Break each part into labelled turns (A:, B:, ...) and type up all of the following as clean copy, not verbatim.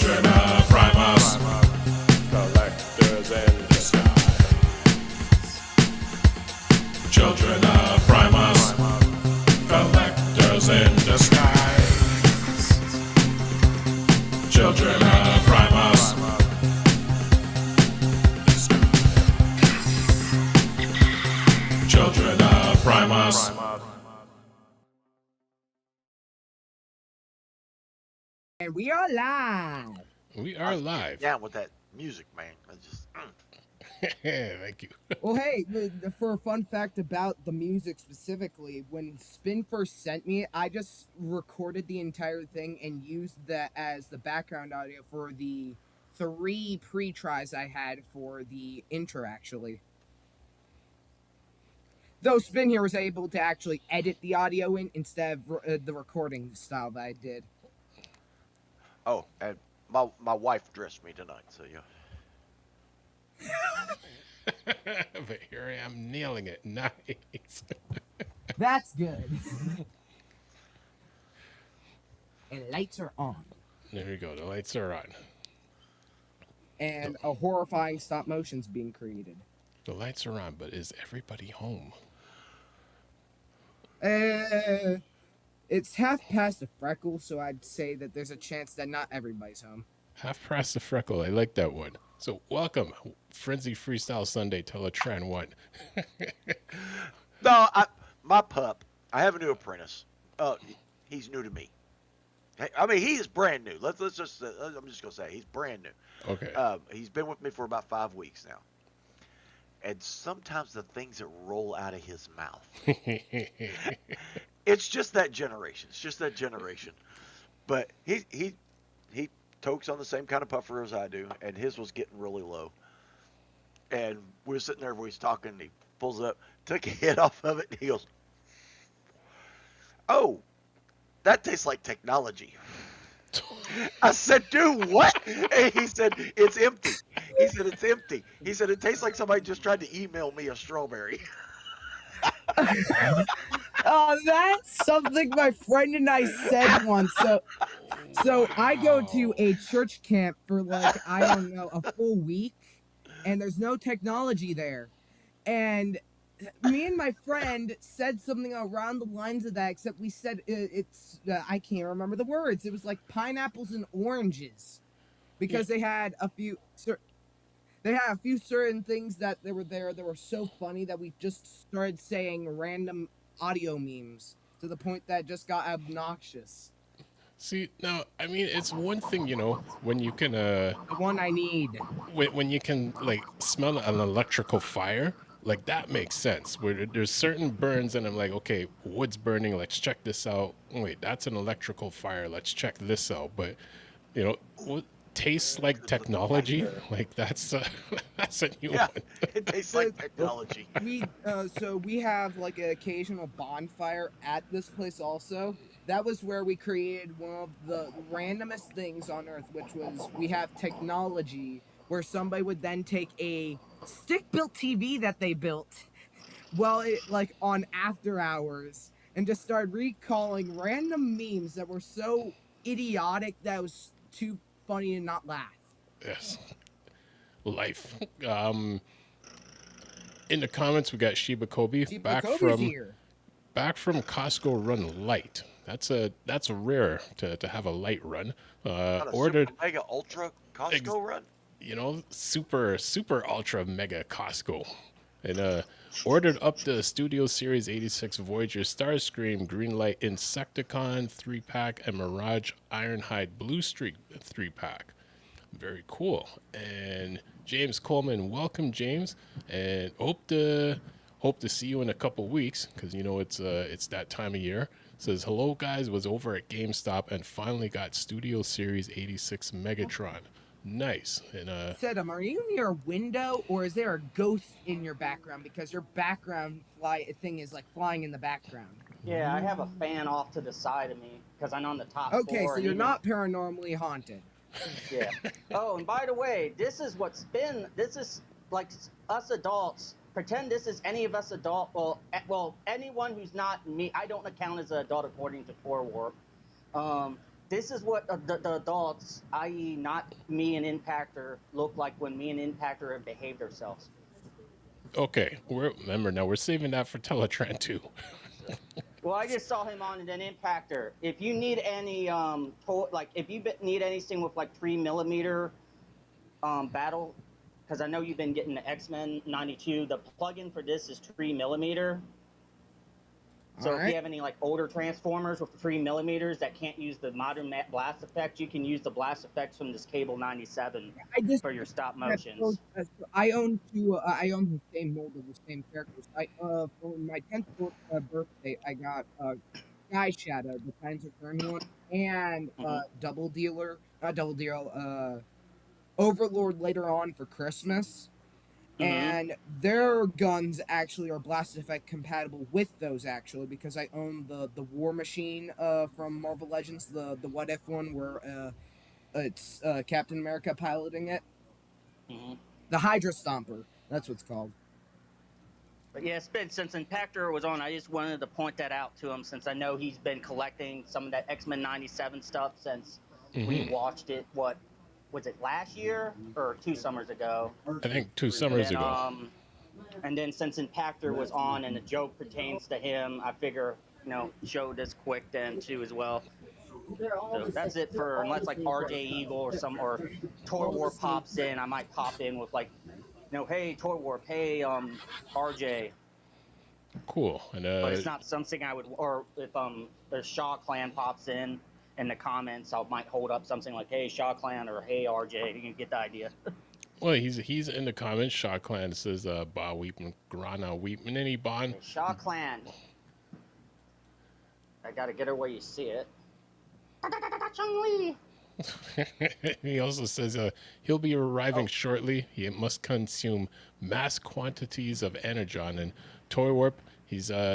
A: Children of Primus, collectors in disguise. Children of Primus, collectors in disguise. Children of Primus. Children of Primus.
B: And we are live.
C: We are live.
D: Down with that music, man. I just.
C: Thank you.
B: Well, hey, for a fun fact about the music specifically, when Spin first sent me it, I just recorded the entire thing and used that as the background audio for the 3 pre-tries I had for the intro, actually. Though Spin here was able to actually edit the audio in instead of the recording style that I did.
D: Oh, and my wife dressed me tonight, so yeah.
C: But here I am nailing it. Nice.
B: That's good. And lights are on.
C: There we go. The lights are on.
B: And a horrifying stop motion's being created.
C: The lights are on, but is everybody home?
B: It's half past the freckle, so I'd say that there's a chance that not everybody's home.
C: Half past the freckle. I like that one. So welcome, Frenzy Freestyle Sunday Teletran 1.
D: No, my pup. I have a new apprentice. He's new to me. I mean, he is brand new. Let's just. I'm just gonna say he's brand new.
C: Okay.
D: He's been with me for about 5 weeks now. And sometimes the things that roll out of his mouth. It's just that generation. It's just that generation. But he tokes on the same kind of puffer as I do, and his was getting really low. And we were sitting there, we was talking, and he pulls it up, took a hit off of it, and he goes, "Oh, that tastes like technology." I said, "Dude, what?" And he said, "It's empty." He said, "It's empty." He said, "It tastes like somebody just tried to email me a strawberry."
B: Oh, that's something my friend and I said once. So I go to a church camp for like, I don't know, a full week, and there's no technology there. And me and my friend said something around the lines of that, except we said I can't remember the words. It was like pineapples and oranges, because they had a few certain things that they were there that were so funny that we just started saying random audio memes to the point that it just got obnoxious.
C: See, now, I mean, it's one thing, you know, when you can,
B: The one I need.
C: when you can, like, smell an electrical fire, like, that makes sense. Where there's certain burns, and I'm like, okay, wood's burning, let's check this out. Wait, that's an electrical fire, let's check this out. But, you know, what tastes like technology? Like, that's that's a new one.
D: It tastes like technology.
B: We have like an occasional bonfire at this place also. That was where we created one of the randomest things on Earth, which was we have technology where somebody would then take a stick-built TV that they built, like on after hours, and just start recalling random memes that were so idiotic that it was too funny to not laugh.
C: Yes. Life. In the comments, we got Shiba Kobe back from Costco Run Light. That's a rare to have a light run. Ordered
D: Super Mega Ultra Costco run.
C: You know, super ultra mega Costco, and ordered up the Studio Series 86 Voyager Starscream Greenlight Insecticon 3-pack and Mirage Ironhide Blue Streak 3-pack. Very cool. And James Coleman, welcome, James, and hope to see you in a couple weeks, because you know it's that time of year. Says, hello guys, was over at GameStop and finally got Studio Series 86 Megatron. Nice. And
B: Sedum, are you near a window, or is there a ghost in your background? Because your background thing is like flying in the background.
E: Yeah, I have a fan off to the side of me because I'm on the top floor.
B: Okay, so you're not paranormally haunted.
E: Yeah. Oh, and by the way, this is like us adults. Pretend this is any of us adult. Well, anyone who's not me. I don't account as an adult according to 4 Warp. this is what the adults, i.e., not me and Impactor, look like when me and Impactor have behaved ourselves.
C: Okay, remember now we're saving that for Teletran 2.
E: Well, I just saw him on an Impactor. If you need any if you need anything with like 3mm battle, because I know you've been getting the X-Men 92. The plugin for this is 3mm. So if you have any like older Transformers with 3mm that can't use the modern blast effect, you can use the blast effects from this Cable 97 for your stop motions.
B: I own two. I own the same mold of the same characters. For my 10th birthday, I got Sky Shadow, the Times of Turn one, and Double Dealer, Overlord later on for Christmas. And their guns actually are blast effect compatible with those, actually, because I own the War Machine from Marvel Legends, the What If one where it's Captain America piloting it. The Hydra Stomper, that's what it's called.
E: But yeah, since Impactor was on, I just wanted to point that out to him, since I know he's been collecting some of that X-Men 97 stuff since we watched it, was it last year or 2 summers ago?
C: I think 2 summers ago.
E: And then since Impactor was on and the joke pertains to him, I figure, show this quick then too as well. So that's it for, unless like RJ Eagle or Toy War pops in, I might pop in with like, hey Toy War, hey RJ.
C: Cool. And
E: but it's not something I would, or if the Shaw Clan pops in the comments, I might hold up something like, hey Shaw Clan or hey RJ. You can get the idea.
C: Well, he's in the comments. Shaw Clan says Ba Weepin, Grana Weepin, any Bon.
E: Shaw Clan. I gotta get her where you see it.
C: He also says he'll be arriving shortly. He must consume mass quantities of Energon and Toy Warp.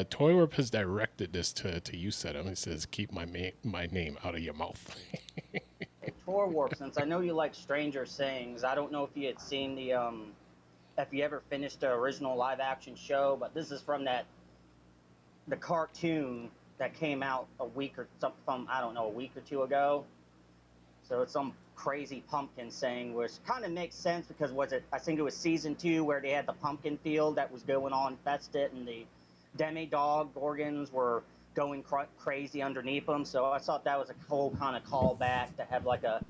C: Toy Warp has directed this to you, said him. He says, keep my name out of your mouth.
E: Hey, Toy Warp, since I know you like Stranger Things, I don't know if you had seen if you ever finished the original live action show, but this is from the cartoon that came out a week or 2 ago. So it's some crazy pumpkin saying, which kind of makes sense because I think it was season 2 where they had the pumpkin field that was going on infested and the Demi-Dog Gorgons were going crazy underneath them. So I thought that was a cool kind of callback to have like a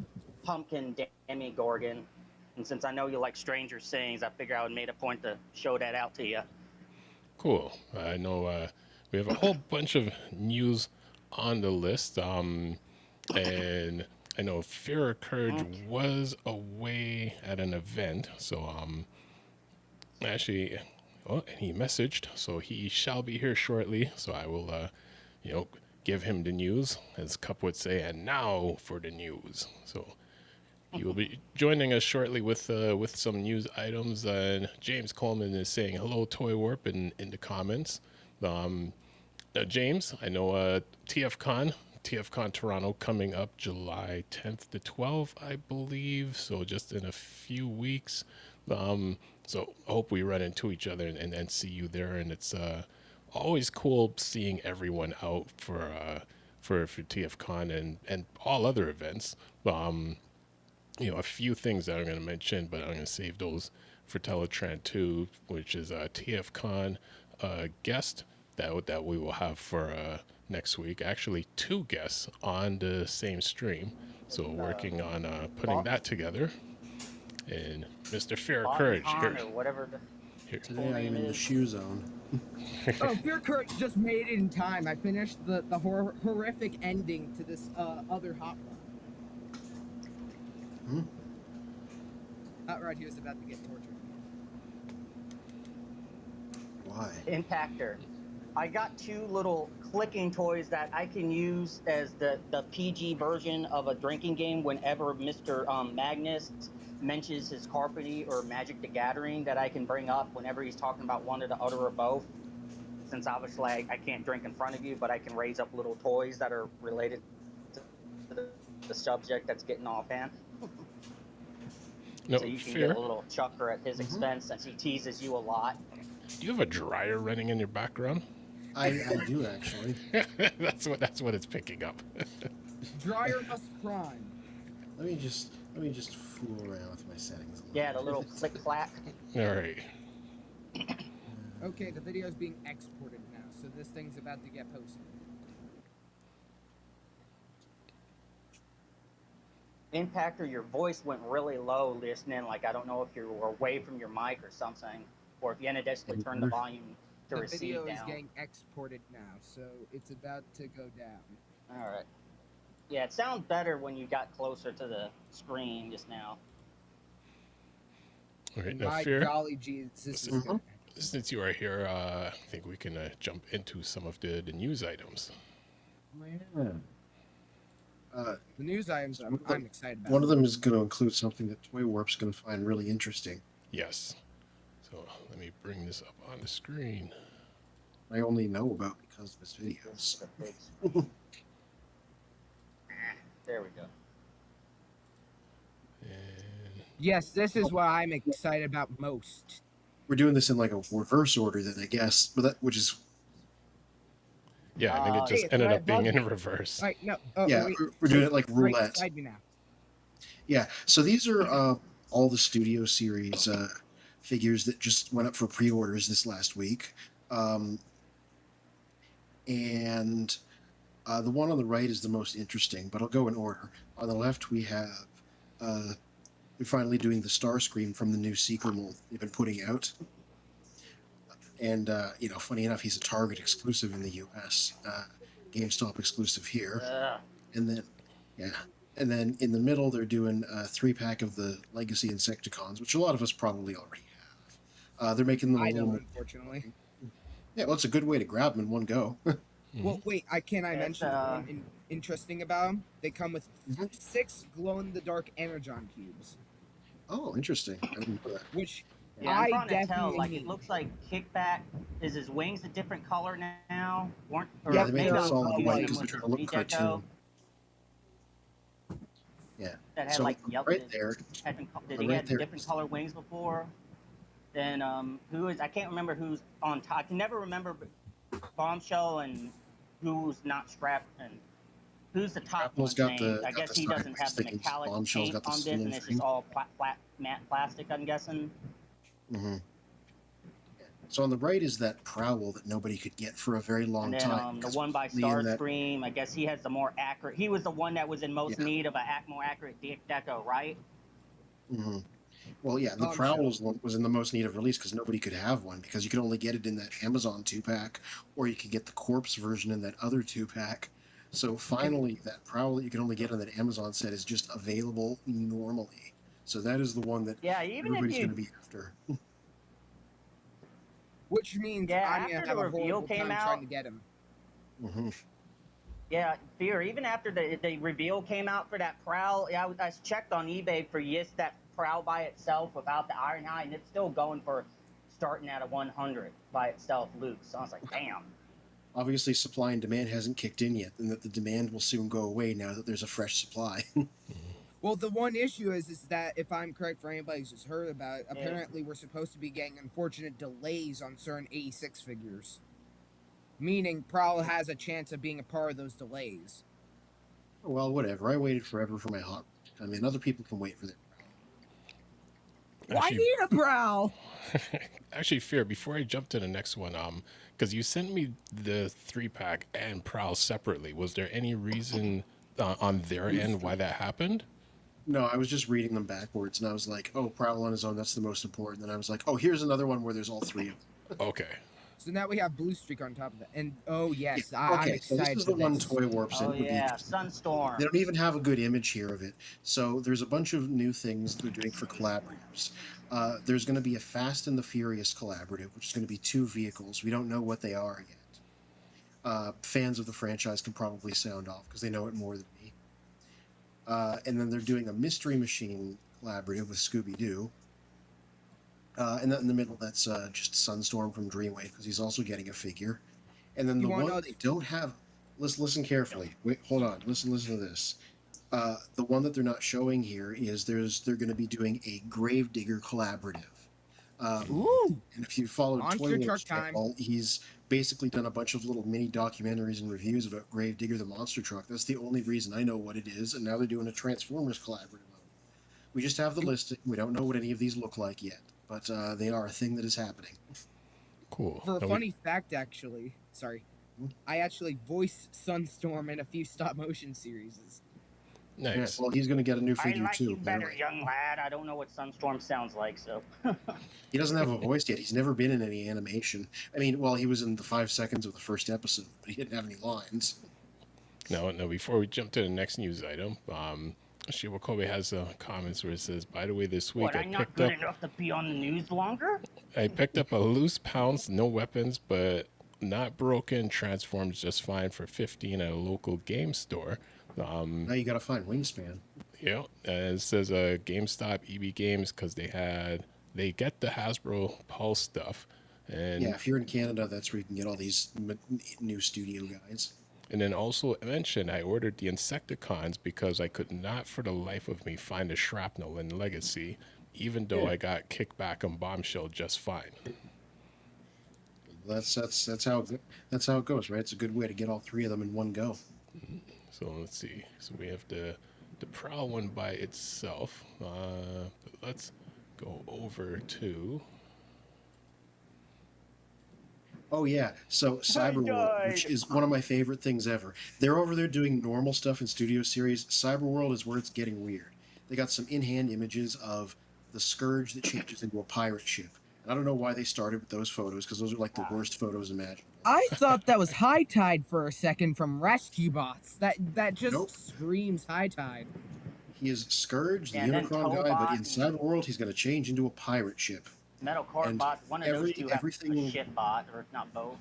E: pumpkin Demi-Gorgon. And since I know you like Stranger Things, I figured I would make a point to show that out to you.
C: Cool. I know we have a whole bunch of news on the list. And I know Fear or Courage was away at an event. So actually... Oh, and he messaged, so he shall be here shortly. So I will, give him the news, as Cup would say, and now for the news. So he will be joining us shortly with some news items. And James Coleman is saying hello, Toy Warp, in the comments. James, I know TFCon Toronto coming up July 10th to 12th, I believe. So just in a few weeks. So I hope we run into each other and see you there. And it's always cool seeing everyone out for TFCon and all other events. A few things that I'm going to mention, but I'm going to save those for Teletran 2, which is a TFCon guest that we will have for next week. Actually, 2 guests on the same stream. So working on putting that together. And Mr. Fear or Courage here.
E: Or whatever
C: Here.
F: Today I am in the shoe zone.
B: Fear Courage just made it in time. I finished the horrific ending to this other hot one. Right, he was about to get tortured.
F: Why?
E: Impactor. I got 2 little clicking toys that I can use as the PG version of a drinking game whenever Mr. Magnus mentions his Carpety or Magic the Gathering, that I can bring up whenever he's talking about one or the other or both. Since obviously I can't drink in front of you, but I can raise up little toys that are related to the subject that's getting offhand.
C: No,
E: so you can
C: Fear.
E: get a little chucker at his expense since he teases you a lot.
C: Do you have a dryer running in your background?
F: I do actually.
C: That's what it's picking up.
B: Dryer must prime.
F: Let me just fool around with my settings.
E: Yeah, the little click clack.
C: All right.
B: Okay, the video is being exported now, so this thing's about to get posted.
E: Impactor, your voice went really low listening. Like, I don't know if you were away from your mic or something, or if you had to just turn the volume to
B: The
E: receive
B: video is
E: down.
B: getting exported now, so it's about to go down.
E: All right. Yeah, it sounds better when you got closer to the screen just now.
C: All right. Now,
B: My
C: Fear,
B: golly jeez, this is good.
C: since you are here, I think we can jump into some of the news items.
B: The news items I'm excited about.
F: One of them is going to include something that Toy Warp's going to find really interesting.
C: Yes. So let me bring this up on the screen.
F: I only know about because of his videos.
E: There we go.
C: And
B: Yes, this is what I'm excited about most.
F: We're doing this in like a reverse order, then I guess, but which is
C: yeah, I think it just
B: Hey,
C: ended
B: can I
C: up being
B: bug
C: in
B: you?
C: reverse.
B: Right, no. Oh,
F: yeah,
B: wait,
F: we're doing it like
B: right
F: roulette.
B: beside me now.
F: Yeah, so these are all the Studio Series figures that just went up for pre-orders this last week, and the one on the right is the most interesting, but I'll go in order. On the left, we have they're finally doing the Starscream from the new sequel mold they've been putting out. And, funny enough, he's a Target exclusive in the U.S., GameStop exclusive here. And then in the middle, they're doing a 3-pack of the Legacy Insecticons, which a lot of us probably already have. They're making them a
B: I
F: little
B: don't,
F: more...
B: unfortunately.
F: Yeah, well, it's a good way to grab them in one go.
B: Well, wait, can I
E: It's,
B: mention something interesting about them? They come with 6 glow-in-the-dark Energon cubes,
F: Oh, interesting. I didn't know that.
B: which
E: Yeah,
B: I
E: I'm trying to tell.
B: definitely
E: Like,
B: need.
E: it looks like Kickback. Is his wings a different color now? Or
F: Yeah, they make
E: maybe
F: them
E: I was
F: solid
E: confusing
F: white
E: him
F: because they're
E: with
F: trying to look
E: Redeco
F: cartoon. Yeah.
E: That had
F: So
E: like yellow.
F: right there,
E: Did he
F: right
E: have
F: there
E: different
F: is-
E: color wings before? Then who is? I can't remember who's on top. I can never remember Bombshell and who's not Scrap and who's the top
F: Shrapnel's
E: one's
F: got
E: name.
F: the-
E: I
F: got
E: guess
F: the
E: he doesn't have the
F: stickings.
E: metallic
F: Bombshell's
E: paint
F: got the
E: on this,
F: steel
E: and it's
F: frame.
E: just all flat matte plastic. I'm guessing.
F: hmm So on the right is that Prowl that nobody could get for a very long
E: And then
F: time.
E: the
F: because
E: one by
F: Lee and that-
E: Starscream, I guess he has the more accurate. He was the one that was in most
F: Yeah.
E: need of a more accurate deco, right?
F: Mhm. Well, yeah, the
B: Bombshell.
F: Prowl was in the most need of release because nobody could have one because you could only get it in that Amazon 2-pack, or you could get the Corpse version in that other 2-pack. So finally, that Prowl that you can only get on that Amazon set is just available normally. So that is the one that
E: Yeah, even if
F: everybody's
E: you.
F: going to be after.
B: Which means
E: Yeah,
B: I'm gonna
E: after
B: have
E: the
B: a
E: reveal
B: horrible
E: came
B: time
E: out-
B: trying to get him.
F: hmm
E: Yeah, Fear. Even after the reveal came out for that Prowl, yeah, I checked on eBay for just that Prowl by itself without the Ironhide, and it's still going for starting at a 100 by itself loose. So I was like, damn.
F: Obviously, supply and demand hasn't kicked in yet, and that the demand will soon go away now that there's a fresh supply.
B: Well, the one issue is that if I'm correct, for anybody who's just heard about it, apparently we're supposed to be getting unfortunate delays on certain 86 figures. Meaning Prowl has a chance of being a part of those delays.
F: Well, whatever. I waited forever for my hot. I mean, other people can wait for their.
B: Why
C: Actually-
B: need a Prowl?
C: Actually, Fear, before I jump to the next one, because you sent me the 3-pack and Prowl separately, was there any reason on their end why that happened?
F: No, I was just reading them backwards, and I was like, "Oh, Prowl on his own, that's the most important." Then I was like, "Oh, here's another one where there's all three of them."
C: Okay.
B: So now we have Blue Streak on top of that. And oh yes, I'm
F: Okay, so
B: excited
F: this is
B: for
F: the one
B: this.
F: Toy Warp sent
E: Oh
F: with the
E: yeah,
F: interesting-
E: Sunstorm.
F: They don't even have a good image here of it. So there's a bunch of new things they're doing for collaborators. There's going to be a Fast and the Furious collaborative, which is going to be 2 vehicles. We don't know what they are yet. Fans of the franchise can probably sound off because they know it more than me. And then they're doing a Mystery Machine collaborative with Scooby-Doo. And then in the middle, that's just Sunstorm from Dreamwave because he's also getting a figure. And then
B: You
F: the
B: wanna
F: one
B: know
F: they don't have. Listen carefully. Wait, hold on. Listen to this. The one that they're not showing here is they're going to be doing a Gravedigger collaborative.
B: Ooh!
F: And if you followed
B: Monster
F: Toy
B: truck
F: Warp's
B: time.
F: channel, he's basically done a bunch of little mini documentaries and reviews about Gravedigger the monster truck. That's the only reason I know what it is, and now they're doing a Transformers collaborative. We just have the listing. We don't know what any of these look like yet, but they are a thing that is happening.
C: Cool.
B: For a
C: And
B: funny fact, actually, sorry, I actually voiced Sunstorm in a few stop motion series.
C: Nice.
F: Yeah, well, he's going to get a new
E: I
F: figure
E: like
F: too.
E: you better,
F: apparently.
E: young lad. I don't know what Sunstorm sounds like, so.
F: He doesn't have a voice yet. He's never been in any animation. I mean, well, he was in the 5 seconds of the first episode, but he didn't have any lines.
C: No, before we jump to the next news item, Shiva Kobe has comments where it says, by the way, this week
E: What, I'm not
C: picked
E: good
C: up
E: enough to be on the news longer?
C: I picked up a loose pounce, no weapons, but not broken, transforms just fine for 15 at a local game store.
F: Now you got to find Wingspan.
C: Yeah, and it says GameStop, EB Games, because they get the Hasbro Pulse stuff, and
F: Yeah, if you're in Canada, that's where you can get all these new studio guys.
C: and then also mentioned I ordered the Insecticons because I could not for the life of me find the shrapnel in Legacy, even though I got Kickback and Bombshell just fine.
F: That's how it goes, right? It's a good way to get all 3 of them in one go.
C: So let's see. So we have the Prowl one by itself. But let's go over to.
F: Oh yeah, so Cyberworld, which is one of my favorite things ever. They're over there doing normal stuff in Studio Series. Cyberworld is where it's getting weird. They got some in-hand images of the Scourge that changes into a pirate ship. And I don't know why they started with those photos, because those are like the worst photos imaginable.
B: I thought that was High Tide for a second from Rescue Bots. That just
F: Nope.
B: screams High Tide.
F: He is Scourge, the
E: Yeah, and then
F: Unicron guy, but in
E: Tobot
F: Cyberworld he's going to change into a pirate ship.
E: Metal Card
F: And
E: Bot, one of those two have a
F: everything-
E: shit bot, or if not both.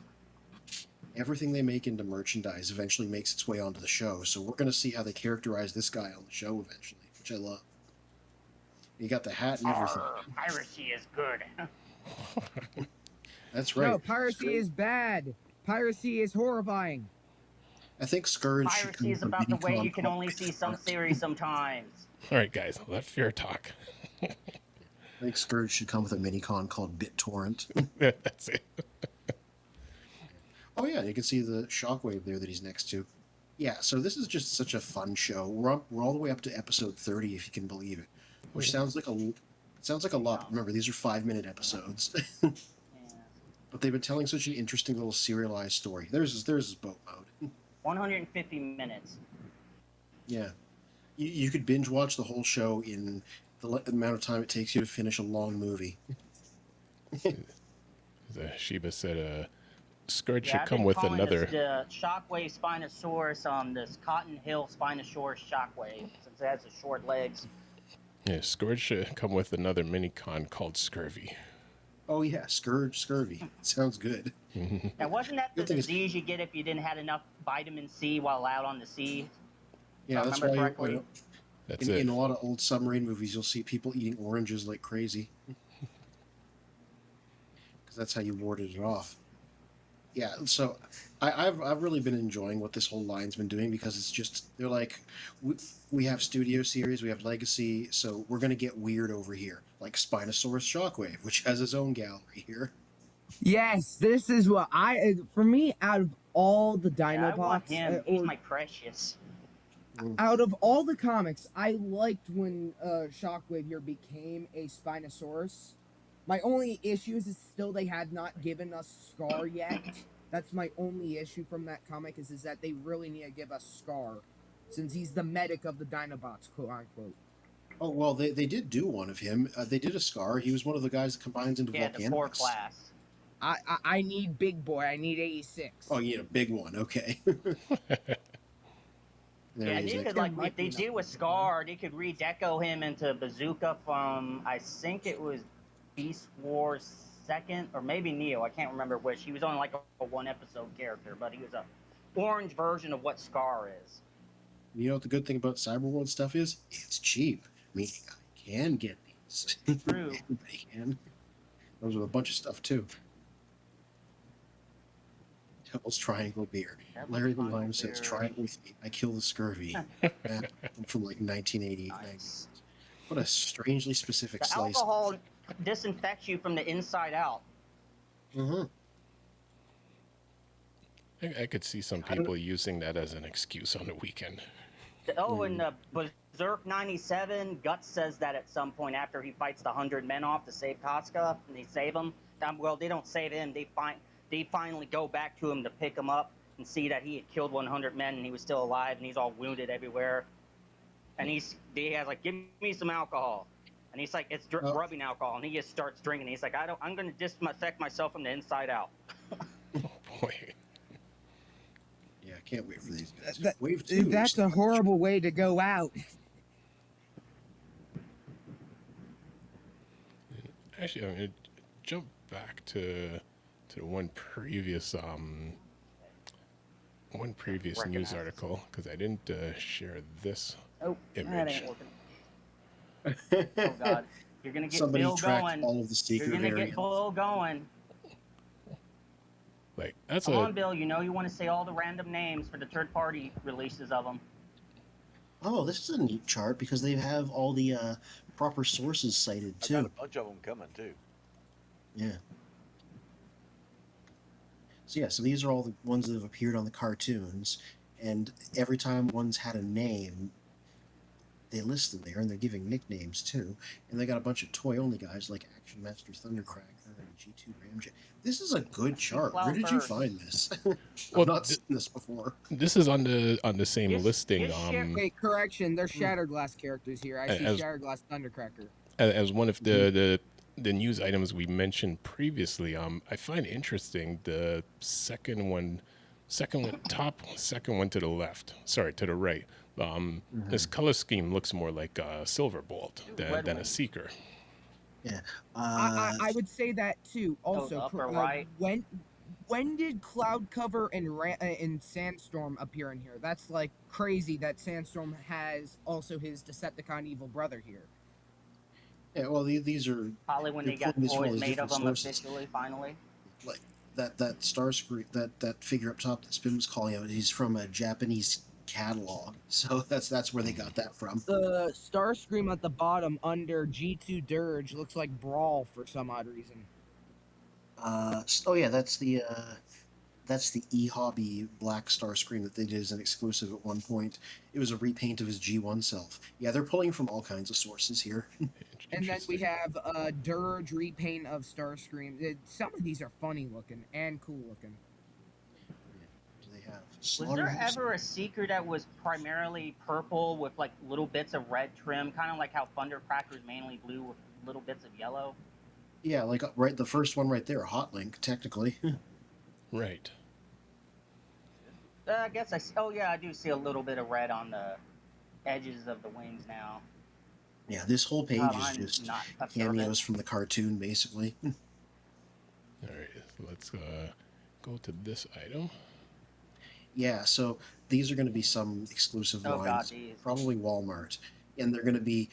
F: Everything they make into merchandise eventually makes its way onto the show, so we're going to see how they characterize this guy on the show eventually, which I love. You got the hat and everything.
E: Piracy is good.
F: That's right.
B: No, piracy is bad. Piracy is horrifying.
F: I think Scourge should
E: Piracy
F: come
E: is
F: with a
E: about the way
F: mini-con
E: you can
F: called
E: only see
F: Bit
E: some
F: Torrent.
E: series sometimes.
C: All right, guys, let fear talk.
F: I think Scourge should come with a mini-con called BitTorrent.
C: That's it.
F: Oh yeah, you can see the Shockwave there that he's next to. Yeah, so this is just such a fun show. We're all the way up to episode 30, if you can believe it, which sounds like a lot. Remember, these are 5-minute episodes,
E: Yeah.
F: but they've been telling such an interesting little serialized story. There's his boat mode.
E: 150 minutes.
F: Yeah, you could binge watch the whole show in the amount of time it takes you to finish a long movie.
C: Sheba said, Scourge
E: Yeah,
C: should
E: I've
C: come
E: been
C: with
E: calling
C: another.
E: this the Shockwave Spinosaurus, this Cotton Hill Spinosaurus Shockwave, since it has the short legs.
C: Yeah, Scourge should come with another mini con called Scurvy.
F: Oh yeah, Scurvy. Sounds good.
E: Now, wasn't that the
F: Good thing is-
E: disease you get if you didn't have enough vitamin C while out on the sea?
F: Yeah,
E: If I
F: that's
E: remember
F: why
E: correctly.
C: That's
F: in
C: it.
F: a lot of old submarine movies, you'll see people eating oranges like crazy. Because that's how you warded it off. Yeah, so I've really been enjoying what this whole line's been doing, because it's just, they're like, we have Studio Series, we have Legacy, so we're going to get weird over here. Like Spinosaurus Shockwave, which has his own gallery here.
B: Yes, this is what for me, out of all the
E: Yeah, I want
B: Dinobots,
E: him. He's my precious.
B: out of all the comics, I liked when Shockwave here became a Spinosaurus. My only issue is still they have not given us Scar yet. That's my only issue from that comic is that they really need to give us Scar, since he's the medic of the Dinobots, quote unquote.
F: Oh, well, they did do one of him. They did a Scar. He was one of the guys that combines into
E: Yeah, the core
F: Volcanix.
E: class.
B: I need big boy. I need 86.
F: Oh, you need a big one. Okay. There
E: Yeah,
F: he is,
E: they
F: like-
E: could, like, if they do a Scar, they could redeco him into Bazooka from, I think it was Beast Wars 2nd, or maybe Neo, I can't remember which. He was only like a one-episode character, but he was a orange version of what Scar is.
F: You know what the good thing about Cyberworld stuff is? It's cheap. Meaning I can get these.
E: True.
F: Everybody can. Those are a bunch of stuff too. Devil's Triangle beer.
E: Devil's
F: Larry the
E: Triangle
F: Lime says,
E: beer.
F: "Try it with me. I kill the scurvy." From like 1988.
E: Nice.
F: What a strangely specific
E: The
F: slice.
E: alcohol disinfects you from the inside out.
F: Mm-hmm.
C: I could see some people using that as an excuse on the weekend.
E: Oh, and Berserk 97, Guts says that at some point after he fights the 100 men off to save Casca, and they save him. Well, they don't save him. They finally go back to him to pick him up and see that he had killed 100 men and he was still alive and he's all wounded everywhere. And he has like, give me some alcohol. And he's like, it's rubbing alcohol. And he just starts drinking. He's like, I'm going to disinfect myself from the inside out.
C: Oh boy.
F: Yeah, I can't wait for these guys. Wave 2.
B: That's a horrible way to go out.
C: Actually, I'm gonna jump back to the one previous news article because I didn't share this
E: That
C: image.
E: ain't working. Oh God, you're gonna get
F: Somebody
E: Bill
F: tracked
E: going.
F: all of the secret
E: You're gonna
F: areas.
E: get Bill going.
C: Like that's
E: Come on, Bill. You know you want to say all the random names for the third-party releases of them.
F: Oh, this is a neat chart because they have all the proper sources cited
D: I got a
F: too.
D: bunch of them coming too.
F: Yeah. So yeah, so these are all the ones that have appeared on the cartoons, and every time one's had a name, they list them there, and they're giving nicknames too. And they got a bunch of toy-only guys like Action Master Thundercracker and G2 Ramjet. This is a good chart. Where did you find this? I've not seen this before.
C: This is on the same listing.
B: Wait, correction. There's Shatterglass characters here. I see Shatterglass Thundercracker.
C: As one of the news items we mentioned previously, I find interesting the second one to the left. Sorry, to the right. This color scheme looks more like a Silverbolt than a Seeker.
F: Yeah.
B: I would say that too. Also,
E: upper right.
B: When did Cloud Cover and Sandstorm appear in here? That's like crazy that Sandstorm has also his Decepticon evil brother here.
F: Yeah, well, these are
E: Probably when they got toys made of them officially, finally.
F: Like that Starscream, that figure up top that Spin was calling out, he's from a Japanese catalog, so that's where they got that from.
B: The Starscream at the bottom under G2 Dirge looks like Brawl for some odd reason.
F: Oh yeah, that's the E-Hobby Black Starscream that they did as an exclusive at one point. It was a repaint of his G1 self. Yeah, they're pulling from all kinds of sources here.
B: And then we have a Dirge repaint of Starscream. Some of these are funny looking and cool looking.
F: They have
E: Was there ever a Seeker that was primarily purple with like little bits of red trim, kind of like how Thundercracker is mainly blue with little bits of yellow?
F: Yeah, like right, the first one right there, Hot Link, technically.
C: Right.
E: I guess I do see a little bit of red on the edges of the wings now.
F: Yeah, this whole page is
E: I'm
F: just
E: not
F: cameos from the cartoon, basically.
C: All right. Let's go to this item.
F: Yeah, so these are going to be some exclusive lines, probably Walmart, and they're going to be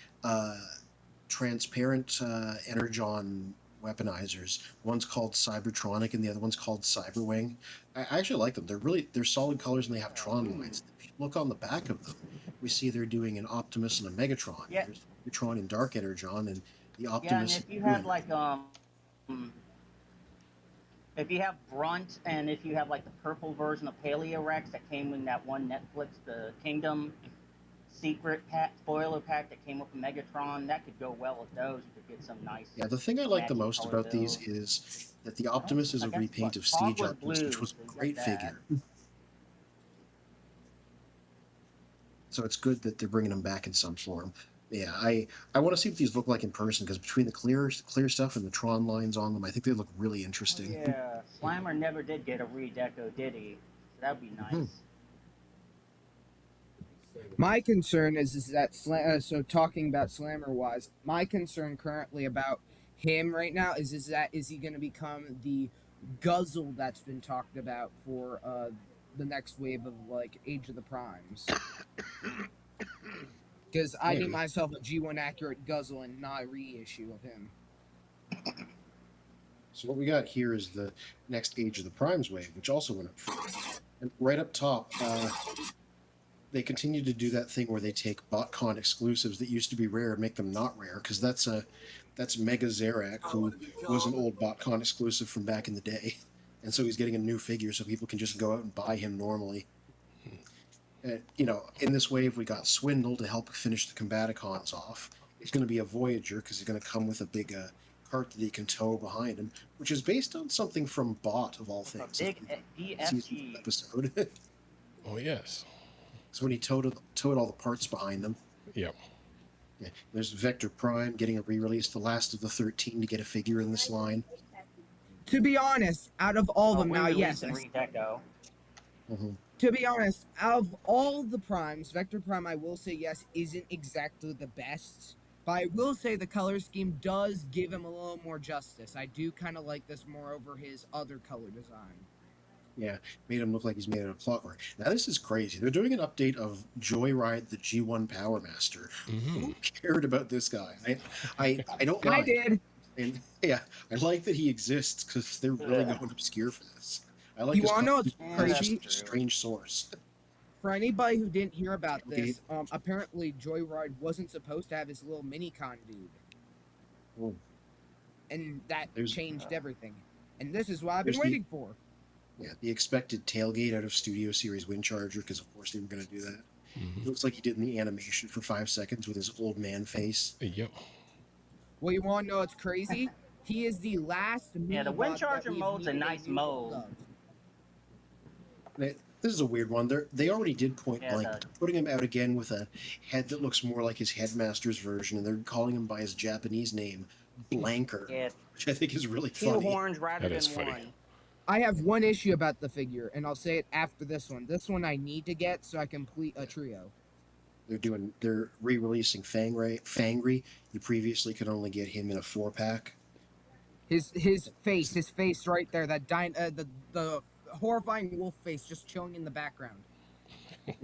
F: transparent Energon weaponizers. One's called Cybertronic and the other one's called Cyberwing. I actually like them. They're solid colors and they have Tron lines. If you look on the back of them, we see they're doing an Optimus and a Megatron.
E: Yeah.
F: There's Megatron in Dark Energon and the Optimus.
E: Yeah, and if you have like if you have Brunt and if you have like the purple version of Paleorex that came in that one Netflix, the Kingdom secret pack, spoiler pack that came with Megatron, that could go well with those. You could get some nice.
F: Yeah, the thing I like the most about these is that the Optimus is a repaint of Siege Optimus, which was a great figure. So it's good that they're bringing them back in some form. Yeah, I want to see what these look like in person, because between the clear stuff and the Tron lines on them, I think they look really interesting.
E: Oh, yeah, Slammer never did get a redeco, did he? So that'd be nice.
B: My concern is that so talking about Slammer wise, my concern currently about him right now is he going to become the guzzle that's been talked about for the next wave of like Age of the Primes? Because I need myself a G1 accurate guzzle and not a reissue of him.
F: So what we got here is the next Age of the Primes wave, which also went up free. And right up top, they continue to do that thing where they take BotCon exclusives that used to be rare and make them not rare, because that's Mega Zarak, who was an old BotCon exclusive from back in the day. and so he's getting a new figure so people can just go out and buy him normally. You know, in this wave, we got Swindle to help finish the Combaticons off. It's going to be a Voyager because he's going to come with a big cart that he can tow behind him, which is based on something from Bot, of all things.
E: A big DFG.
F: Episode.
C: Oh, yes.
F: So when he towed all the parts behind them.
C: Yep.
F: Yeah. There's Vector Prime getting a re-release, the last of the 13 to get a figure in this line.
B: To be honest, out of all of them, now,
E: re-release
B: yes.
E: and redeco.
F: Mhm.
B: To be honest, out of all the primes, Vector Prime, I will say yes, isn't exactly the best. But I will say the color scheme does give him a little more justice. I do kind of like this more over his other color design.
F: Yeah, made him look like he's made out of clockwork. Now this is crazy. They're doing an update of Joyride the G1 Power Master. Who cared about this guy? I don't
B: I
F: mind.
B: did.
F: And yeah, I like that he exists because they're really going obscure for this. I like
B: You
F: his
B: wanna know what's
F: costume. It's
B: crazy?
F: such a strange source.
B: For anybody who didn't hear about
F: Okay.
B: this, apparently Joyride wasn't supposed to have his little mini-con dude.
F: Oh.
B: And that
F: There's-
B: changed everything. And this is what I've been
F: There's the-
B: waiting for.
F: Yeah, the expected tailgate out of Studio Series Windcharger, because of course they were going to do that. It looks like he did in the animation for 5 seconds with his old man face.
C: Yep.
B: Well, you want to know what's crazy? He is the last.
E: Yeah, the
B: Minibot that
E: Windcharger
B: we've
E: mode's a
B: needed
E: nice
B: new build
E: mode.
B: of.
F: This is a weird one. They already did Point
E: Yeah,
F: Blank, but they're putting him out again with a head that looks more like his Headmaster's version, and they're calling him by his Japanese name, Blanker,
E: Yeah,
F: which I think is really
E: 2
F: funny.
E: horns rather
C: That
E: than
C: is funny.
E: 1.
B: I have one issue about the figure, and I'll say it after this one. This one I need to get so I complete a trio.
F: They're re-releasing Fangry. You previously could only get him in a 4-pack.
B: His face right there, that the horrifying wolf face just chilling in the background.
F: Hey,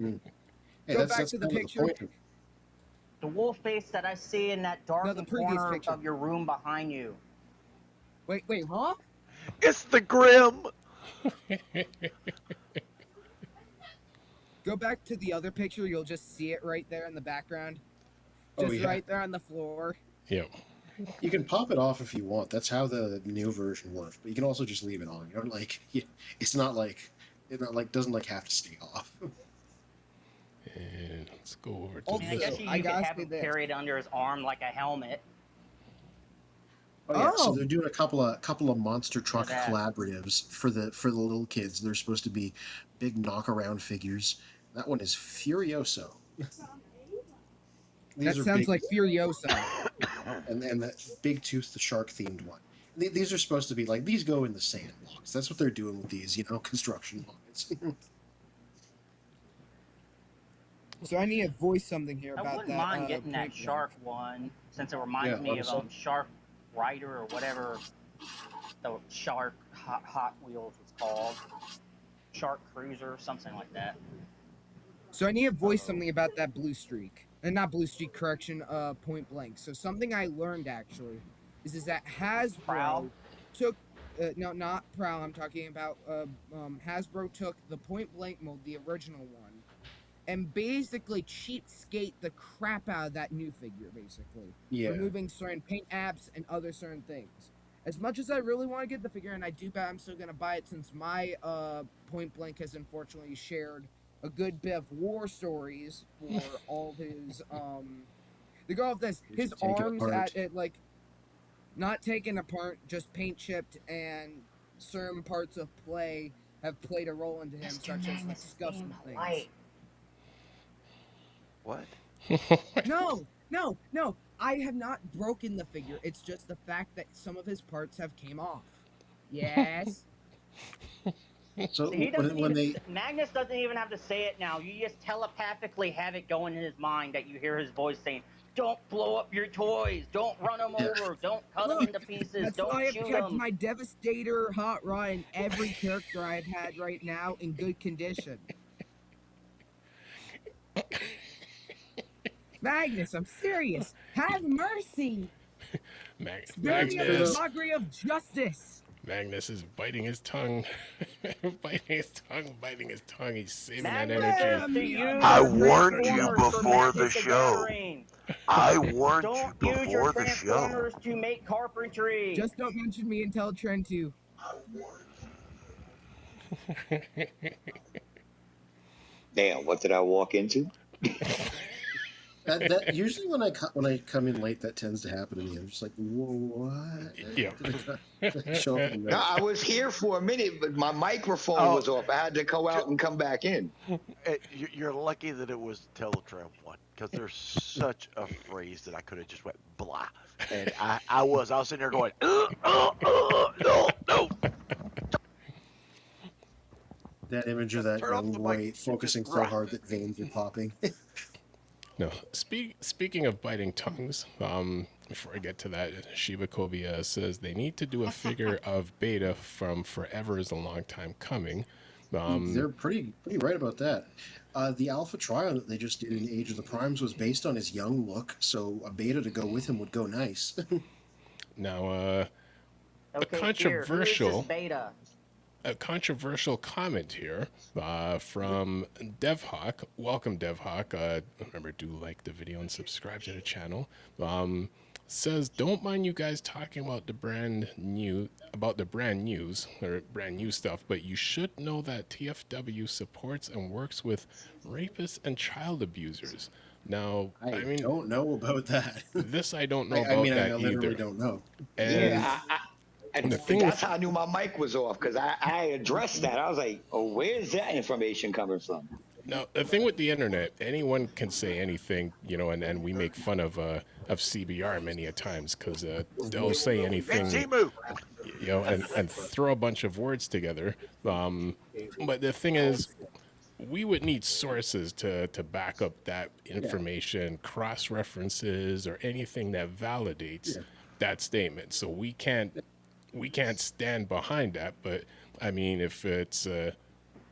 B: Go back
F: that's
B: to the
F: kind of
B: picture.
F: point of-
E: The wolf face that I see in that dark
B: No, the previous
E: corner
B: picture.
E: of your room behind you.
B: Wait, huh?
D: It's the Grim.
B: Go back to the other picture. You'll just see it right there in the background.
F: Oh,
B: Just
F: yeah.
B: right there on the floor.
C: Yep.
F: You can pop it off if you want. That's how the new version works. But you can also just leave it on. You don't it's not like doesn't have to stay off.
C: And let's go over to
B: Also,
E: And I guess you
B: I
E: could
B: gotta
E: have
B: say
E: him
B: this.
E: carry it under his arm like a helmet.
F: Oh yeah, so
B: Oh.
F: they're doing a couple of monster truck
E: that.
F: collaboratives for the little kids. They're supposed to be big knockaround figures. That one is Furioso.
B: That
F: These are
B: sounds
F: big,
B: like Furiosa.
F: and that Big Tooth, the shark themed one. These are supposed to be like these go in the sandbox. That's what they're doing with these, construction lines.
B: So I need to voice something here
E: I
B: about
E: wouldn't
B: that.
E: mind getting that
B: Point Blank.
E: shark one, since it reminds
F: Yeah,
E: me of
F: also-
E: Shark Rider or whatever the Shark Hot Wheels was called. Shark Cruiser, something like that.
B: So I need to voice something about that blue streak. And not blue streak, correction, Point Blank. So something I learned actually is that Hasbro
E: Prowl?
B: took no, not Prowl, I'm talking about Hasbro took the Point Blank mold, the original one, and basically cheapskate the crap out of that new figure, basically.
F: Yeah.
B: Removing certain paint apps and other certain things. As much as I really want to get the figure, and I do bet I'm still going to buy it since my Point Blank has unfortunately shared a good bit of war stories for all his to go off this, his
F: Take it
B: arms
F: apart.
B: not taken apart, just paint chipped, and certain parts of play have played a role into him, such as like scuffs and things.
D: What?
B: No, I have not broken the figure. It's just the fact that some of his parts have came off. Yes.
F: So
E: He doesn't
F: when
E: even,
F: they
E: Magnus doesn't even have to say it now. You just telepathically have it going in his mind that you hear his voice saying, "Don't blow up your toys. Don't run them
F: Yeah.
E: over. Don't cut them
B: Look,
E: into pieces.
B: That's
E: Don't
B: why I've
E: shoot
B: kept
E: them."
B: my Devastator, Hot Rod, and every character I've had right now in good condition. Magnus, I'm serious. Have mercy. Spare me of the
C: Magnus.
B: mockery of justice.
C: Magnus is biting his tongue. biting his tongue. He's saving that
E: Magnus
C: energy.
E: has to use
D: I
E: your
D: warned you
E: Transformers for
D: before the
E: Magic the
D: show.
E: Gathering.
D: I warned you
E: Don't use your
D: before the show.
E: Transformers to make carpentry.
B: Just don't mention me until Trend 2.
G: Damn, what did I walk into?
F: That usually when I come in late, that tends to happen to me. I'm just like, whoa, what?
C: Yeah.
F: Did I show up in the
G: No,
F: middle?
G: I was here for a minute, but my microphone
D: Oh.
G: was off. I had to go out and come back in.
D: You're lucky that it was Teletran 1, because there's such a phrase that I could have just went blah, and I was sitting there going, no.
F: That image of that
D: Turn off
F: young
D: the
F: boy
D: mic.
F: focusing
D: Just
F: so
D: run.
F: hard that veins are popping.
C: No. Speaking of biting tongues, before I get to that, Shiba Kovia says they need to do a figure of Beta from Forever is a Long Time Coming.
F: They're pretty right about that. The Alpha trial that they just did in Age of the Primes was based on his young look, so a Beta to go with him would go nice.
C: Now,
E: Okay,
C: controversial-
E: Here, who is this beta?
C: a controversial comment here from DevHawk. Welcome, DevHawk. Remember, do like the video and subscribe to the channel. Says, don't mind you guys talking about the brand new stuff, but you should know that TFW supports and works with rapists and child abusers. Now, I mean,
F: don't know about that.
C: this I don't know
F: I
C: about
F: mean, I
C: that
F: literally
C: either.
F: don't know.
C: And
G: Yeah, and
C: the thing
G: that's
C: with-
G: how I knew my mic was off, because I addressed that. I was like, oh, where's that information coming from?
C: Now, the thing with the internet, anyone can say anything, and we make fun of CBR many a times because they'll say anything,
D: Timu.
C: and throw a bunch of words together. But the thing is, we would need sources to back up that information, cross references, or anything that validates that statement. So we can't stand behind that. But I mean, if it's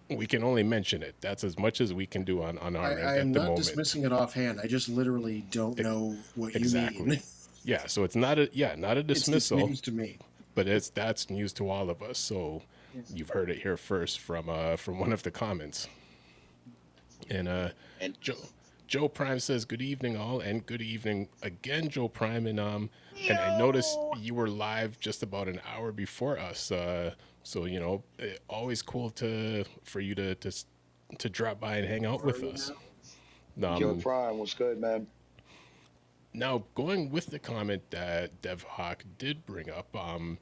C: we can only mention it. That's as much as we can do on our end
F: I am
C: at the
F: not
C: moment.
F: dismissing it offhand. I just literally don't know what you
C: Exactly.
F: mean.
C: Yeah, so it's not a dismissal,
F: It's news to me.
C: but that's news to all of us. So you've heard it here first from one of the comments. And Joe Prime says, "Good evening, all," and good evening again, Joe Prime. And I noticed you were live just about an hour before us. So always cool for you to drop by and hang out with us.
G: Joe Prime, what's good, man?
C: Now, going with the comment that DevHawk did bring up, and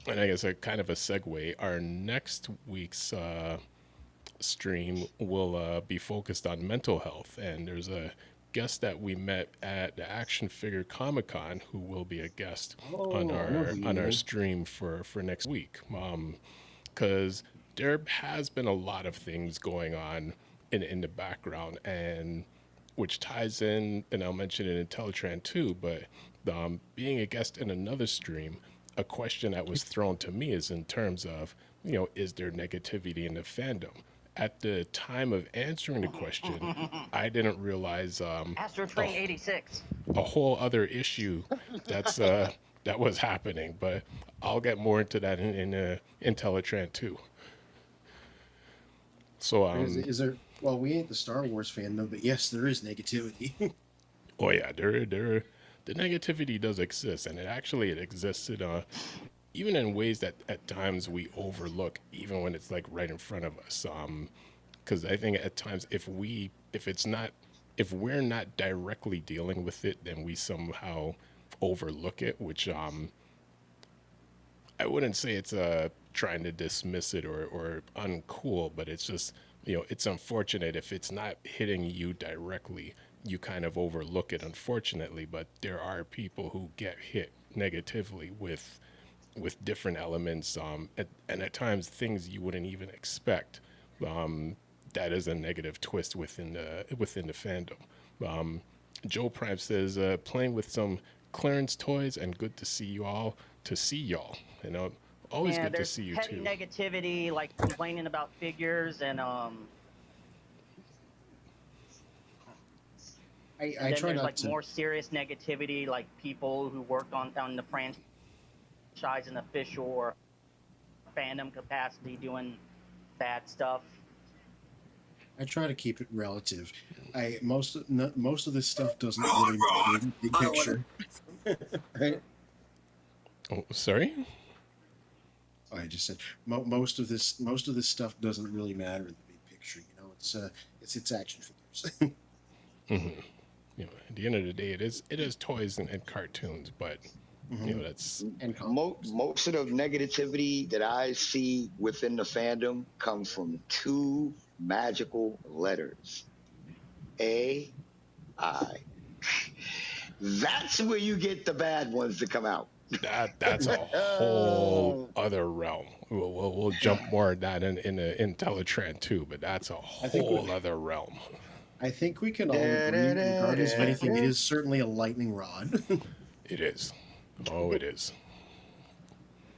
C: I guess a kind of a segue, our next week's stream will be focused on mental health, and there's a guest that we met at the Action Figure Comic-Con who will be a guest on our stream for next week, because there has been a lot of things going on in the background, and which ties in, and I'll mention it in Teletran too, but being a guest in another stream, a question that was thrown to me is in terms of, is there negativity in the fandom? At the time of answering the question, I didn't realize
E: Astro Train 86.
C: a whole other issue that was happening, but I'll get more into that in Teletran too. So
F: Is there? Well, we ain't the Star Wars fandom, but yes, there is negativity.
C: oh yeah, the negativity does exist, and it exists even in ways that at times we overlook, even when it's like right in front of us. Because I think at times if we're not directly dealing with it, then we somehow overlook it, which I wouldn't say it's trying to dismiss it or uncool, but it's just, it's unfortunate if it's not hitting you directly, you kind of overlook it, unfortunately. But there are people who get hit negatively with different elements, and at times things you wouldn't even expect. That is a negative twist within the fandom. Joe Prime says, playing with some clearance toys, and good to see you all. Always good to see you
E: heavy
C: too.
E: Negativity, like complaining about figures, and
F: I
E: then
F: try
E: there's
F: not
E: like
F: to.
E: more serious negativity, like people who worked on the franchise in official or fandom capacity doing bad stuff.
F: I try to keep it relative. Most of this stuff doesn't really matter in the big picture. Right?
C: Oh, sorry?
F: I just said most of this stuff doesn't really matter in the big picture. You know, it's action figures.
C: Hmm. You know, at the end of the day, it is toys and cartoons, but you know that's
F: And comics.
G: Most of the negativity that I see within the fandom comes from two magical letters: AI. That's where you get the bad ones to come out.
C: that's a whole other realm. We'll jump more of that in Teletran too, but that's a whole other realm.
F: I think we can all agree, regardless of anything, it is certainly a lightning rod.
C: It is. Oh, it is.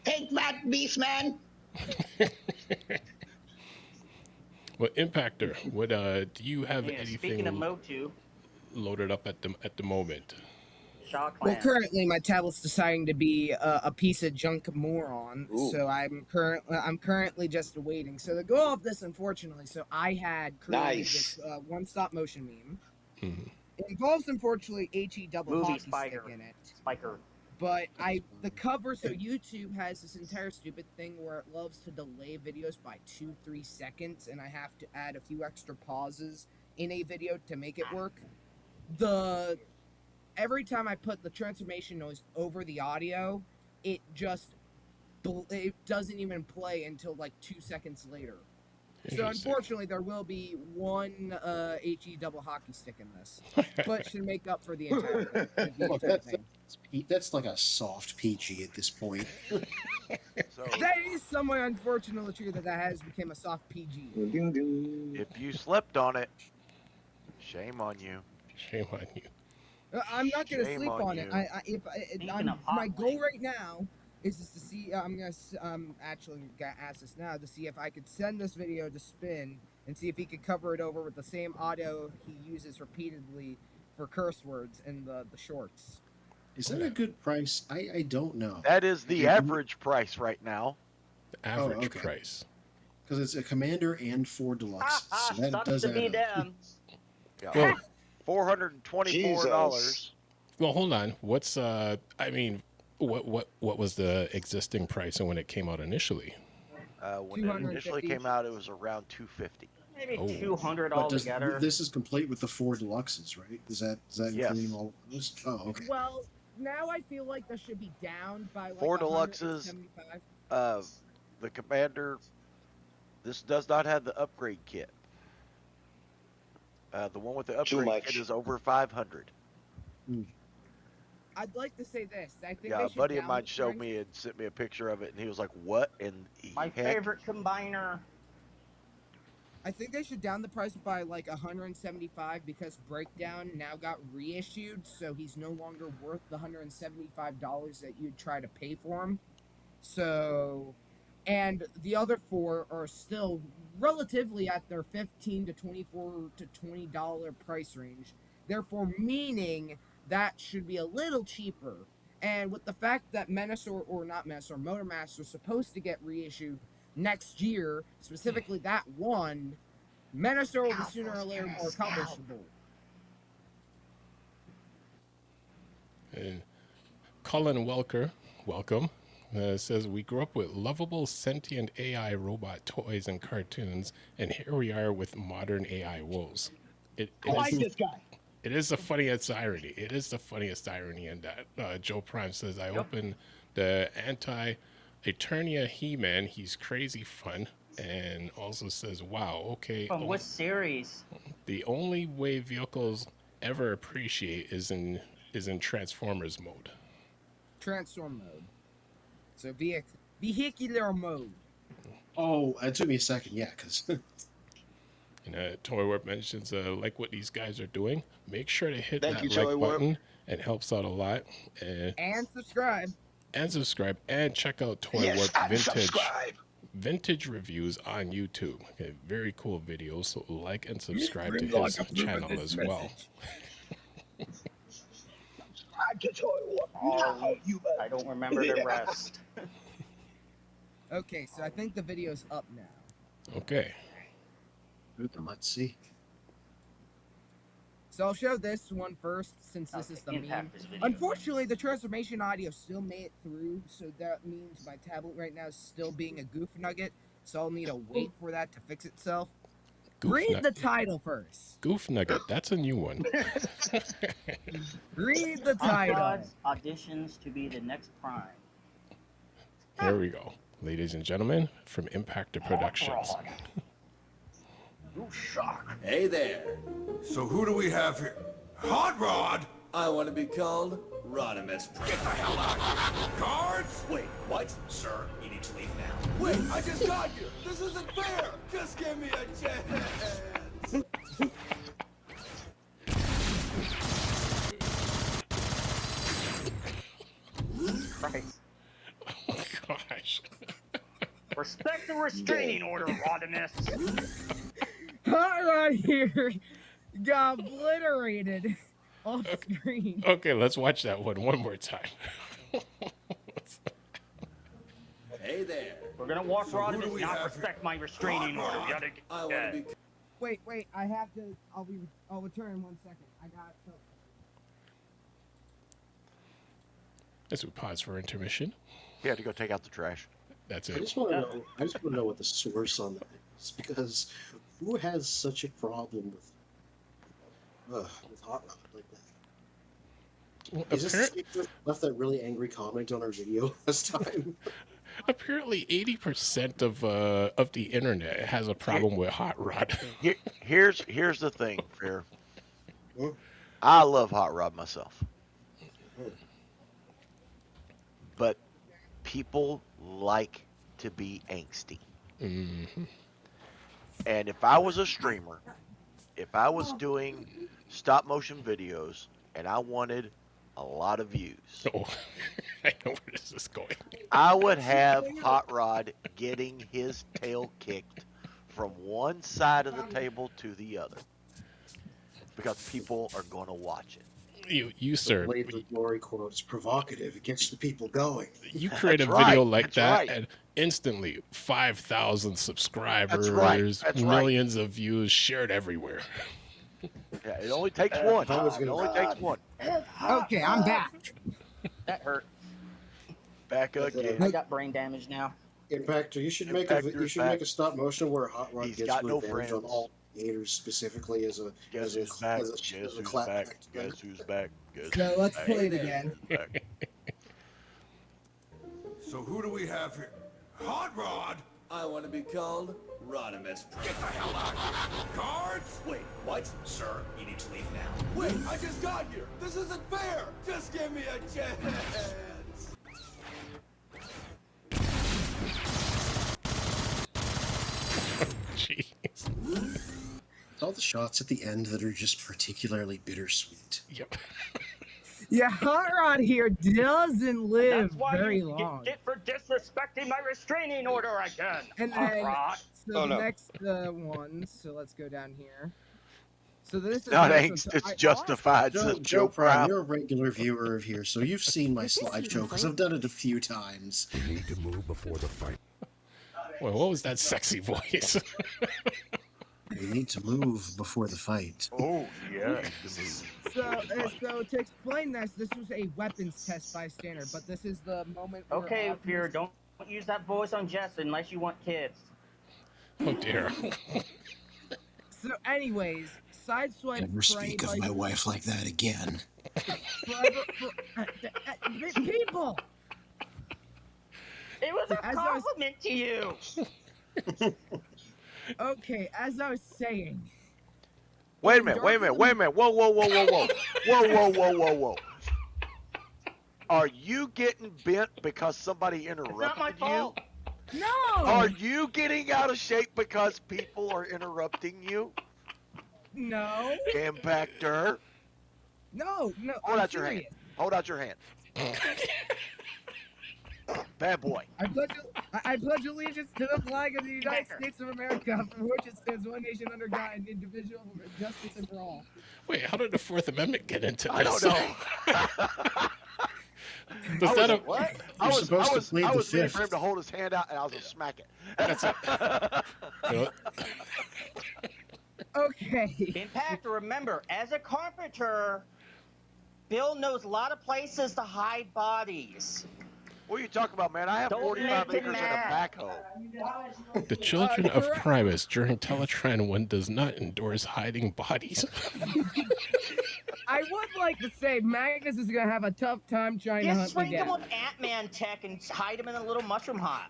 G: Take that, Beastman!
C: Well, Impactor, what do you have
E: Yeah,
C: anything
E: speaking of Motu,
C: loaded up at the moment?
E: Shockwave.
B: Well, currently my tablet's deciding to be a piece of junk moron,
G: Ooh.
B: so I'm currently just waiting. So to go off this, unfortunately, so I had created
G: Nice.
B: this one stop motion meme.
C: Mhm.
B: It involves unfortunately HE double
E: Movie
B: hockey
E: Spiker.
B: stick in it.
E: Spiker.
B: But the cover, so YouTube has this entire stupid thing where it loves to delay videos by 2-3 seconds, and I have to add a few extra pauses in a video to make it work. Every time I put the transformation noise over the audio, it doesn't even play until like 2 seconds later. So
C: Interesting.
B: unfortunately, there will be one HE double hockey stick in this, but should make up for the entire thing.
F: That's like a soft PG at this point.
D: So
B: That is somewhat unfortunately true that has become a soft PG.
D: if you slept on it, shame on you.
C: Shame on you.
B: I'm not gonna
D: Shame
B: sleep
D: on
B: on it.
D: you.
E: Speaking of
B: My
E: hot
B: goal
E: links.
B: right now is just to see. I'm actually gonna ask this now to see if I could send this video to Spin and see if he could cover it over with the same audio he uses repeatedly for curse words in the shorts.
F: Is that a good price? I don't know.
D: That is the
F: Mhm.
D: average price right now.
C: The average
F: okay.
C: price.
F: Because it's a Commander and 4 Deluxe. So that
E: Sucks
F: does
E: to be
F: add up.
E: them.
D: Yeah.
C: Well,
D: $424.
C: well, hold on. What's I mean, what was the existing price and when it came out initially?
D: When it initially
B: 250.
D: came out, it was around $250.
E: Maybe
C: Oh.
E: 200
F: But
E: altogether.
F: this is complete with the 4 Deluxes, right? Is that
D: Yes.
F: including all of those? Oh, okay.
B: Well, now I feel like this should be down by like
D: 4 Deluxes.
B: 175.
D: The Commander. This does not have the upgrade kit. The one with the
G: Too
D: upgrade
G: much.
D: kit is over 500.
B: I'd like to say this. I think
D: Yeah,
B: they
D: a
B: should
D: buddy of
B: down
D: mine
B: the
D: showed
B: price.
D: me and sent me a picture of it, and he was like, "What in the
E: My
D: heck?"
E: favorite combiner.
B: I think they should down the price by like 175 because Breakdown now got reissued, so he's no longer worth the $175 that you'd try to pay for him. So, and the other 4 are still relatively at their $15 to $24 to $20 price range. Therefore, meaning that should be a little cheaper. And with the fact that Menace or not Menace or Motor Master is supposed to get reissued next year, specifically that one, Menacer will be sooner or later more accomplishable.
C: And Colin Welker, welcome, says, we grew up with lovable sentient AI robot toys and cartoons, and here we are with modern AI woes. It is the funniest irony. It is the funniest irony in that. Joe Prime says, I opened the Eternia He-Man. He's crazy fun. And also says, wow, okay.
E: From what series?
C: The only way vehicles ever appreciate is in Transformers mode.
B: Transform mode. So vehicular mode.
F: Oh, it took me a second. Yeah, because
C: And Toy Warp mentions, like what these guys are doing, make sure to hit
G: Thank
C: that
G: you, Toy
C: like
G: Warp.
C: button. It helps out a lot.
B: And subscribe.
C: And subscribe. And check out Toy
G: Yes,
C: Warp
G: and subscribe.
C: Vintage reviews on YouTube. Okay, very cool videos. So like and subscribe to his channel as well.
G: Subscribe to Toy Warp now, you
E: I don't remember the rest.
B: Okay, so I think the video's up now.
C: Okay.
F: let's see.
B: So I'll show this one first, since this is the meme.
E: Impact this video.
B: Unfortunately, the transformation audio still made it through, so that means my tablet right now is still being a goof nugget. So I'll need to wait for that to fix itself. Read the title first.
C: Goof Nugget. That's a new one.
B: Read the
E: Hot
B: title.
E: Rod's auditions to be the next Prime.
C: Here we go. Ladies and gentlemen, from Impactor Productions.
H: You shock.
I: Hey there.
A: So who do we have here? Hot Rod!
I: I want to be called Rodimus.
A: Get the hell out! Guards!
I: Wait, what? Sir, you need to leave now.
A: Wait, I just got here! This isn't fair! Just give me a chance!
E: Christ.
C: Oh, gosh.
H: Respect the restraining order, Rodimus.
B: Hot Rod here got obliterated off screen.
C: Okay, let's watch that one more time.
I: Hey there.
H: We're gonna walk
A: So who do
H: Rodimus,
A: we
H: not
A: have
H: respect
A: here?
H: my restraining
A: Hot
H: order.
A: Rod.
H: We gotta
I: I want to be.
B: Wait, I have to. I'll return in 1 second. I got something.
C: As we pause for intermission.
D: He had to go take out the trash.
C: That's
F: I
C: it.
F: just want to know. I just want to know what the source on that is, because who has such a problem with Hot Rod like that?
C: Well,
F: Is this the same that left that really angry comment on our video last time?
C: apparently 80% of the internet has a problem with Hot Rod.
D: Here's the thing, Fair.
F: Huh?
D: I love Hot Rod myself. But people like to be angsty.
C: Mhm.
D: And if I was a streamer, if I was doing stop motion videos and I wanted a lot of views,
C: Oh, I know where this is going.
D: I would have Hot Rod getting his tail kicked from one side of the table to the other. Because people are going to watch it.
C: You sir,
F: Blades of Glory quote is provocative. It gets the people going.
C: you create a
D: That's
C: video
D: right,
C: like
D: that's
C: that
D: right.
C: and instantly 5,000 subscribers,
D: that's right.
C: millions of views shared everywhere.
D: Yeah, it only takes one.
F: I was
D: It
F: gonna-
D: only takes one.
B: Okay, I'm back.
E: That hurt.
D: Back again.
E: I got brain damage now.
F: Impactor, you should
D: Impactor's back.
F: make a stop motion where Hot Rod
D: He's
F: gets
D: got no
F: revenge on
D: friends.
F: all haters specifically as a
D: Guess
F: as a,
D: who's back?
F: as a,
D: Guess
F: as a
D: who's
F: clap
D: back?
F: back to them.
D: Guess who's back? Guess
B: So
D: who's
B: let's
D: back?
B: play it again.
D: Back.
A: So who do we have here? Hot Rod!
I: I want to be called Rodimus.
A: Get the hell out! Guards!
I: Wait, what? Sir, you need to leave now.
A: Wait, I just got here! This isn't fair! Just give me a chance!
C: Jeez.
F: All the shots at the end that are just particularly bittersweet.
C: Yep.
B: Yeah, Hot Rod here doesn't live
H: That's why
B: very
H: you
B: long.
H: get for disrespecting my restraining order again.
B: And
H: Hot
B: then,
H: Rod.
B: so the next one, so let's go down here. So this is
D: Not
B: also-
D: angst,
B: so
D: it's
B: I-
D: justified. Says
F: Joe Prime,
D: Prime.
F: you're a regular viewer of here, so you've seen my slideshow because I've done it a few times.
A: Need to move before the fight.
C: Well, what was that sexy voice?
F: We need to move before the fight.
D: Oh, yeah.
B: So to explain this was a weapons test by standard, but this is the moment. where
E: Okay,
B: Optimus-
E: Fear, don't use that voice on Jess unless you want kids.
C: Oh dear.
B: So, anyways, sideswipe.
F: Never speak of my wife like that again.
B: People.
E: It was a
B: As I was-
E: compliment to you.
B: Okay, as I was saying.
D: Wait a minute. Whoa, whoa, whoa, whoa, whoa. Whoa, whoa, whoa, whoa, whoa. Are you getting bent because somebody interrupted
E: It's not my fault.
B: No.
D: Are you getting out of shape because people are interrupting you?
B: No.
D: Impactor.
B: No.
D: Hold
B: I'm
D: out your hand.
B: serious.
D: Hold out your hand. Bad boy.
B: I pledge allegiance to the flag of the United States of America, for which it stands one nation under God, indivisible, with justice and for all.
C: Wait, how did the Fourth Amendment get into this?
D: I don't know.
C: Does that a-
D: What?
F: You're supposed to plead
D: I
F: the
D: was waiting
F: fifth.
D: for him to hold his hand out, and I was gonna smack it.
C: That's it. You know,
B: Okay.
E: Impact, remember, as a carpenter, Bill knows a lot of places to hide bodies.
D: What are you talking about, man? I have
E: Don't
D: 45
E: make him
D: acres and a
E: mad.
D: backhoe.
C: The Children of
B: correct.
C: Primus during Teletran 1 does not endorse hiding bodies.
B: I would like to say Magnus is gonna have a tough time trying to
E: Just
B: hunt me
E: shrink him
B: down.
E: with Ant-Man tech and hide him in a little mushroom house.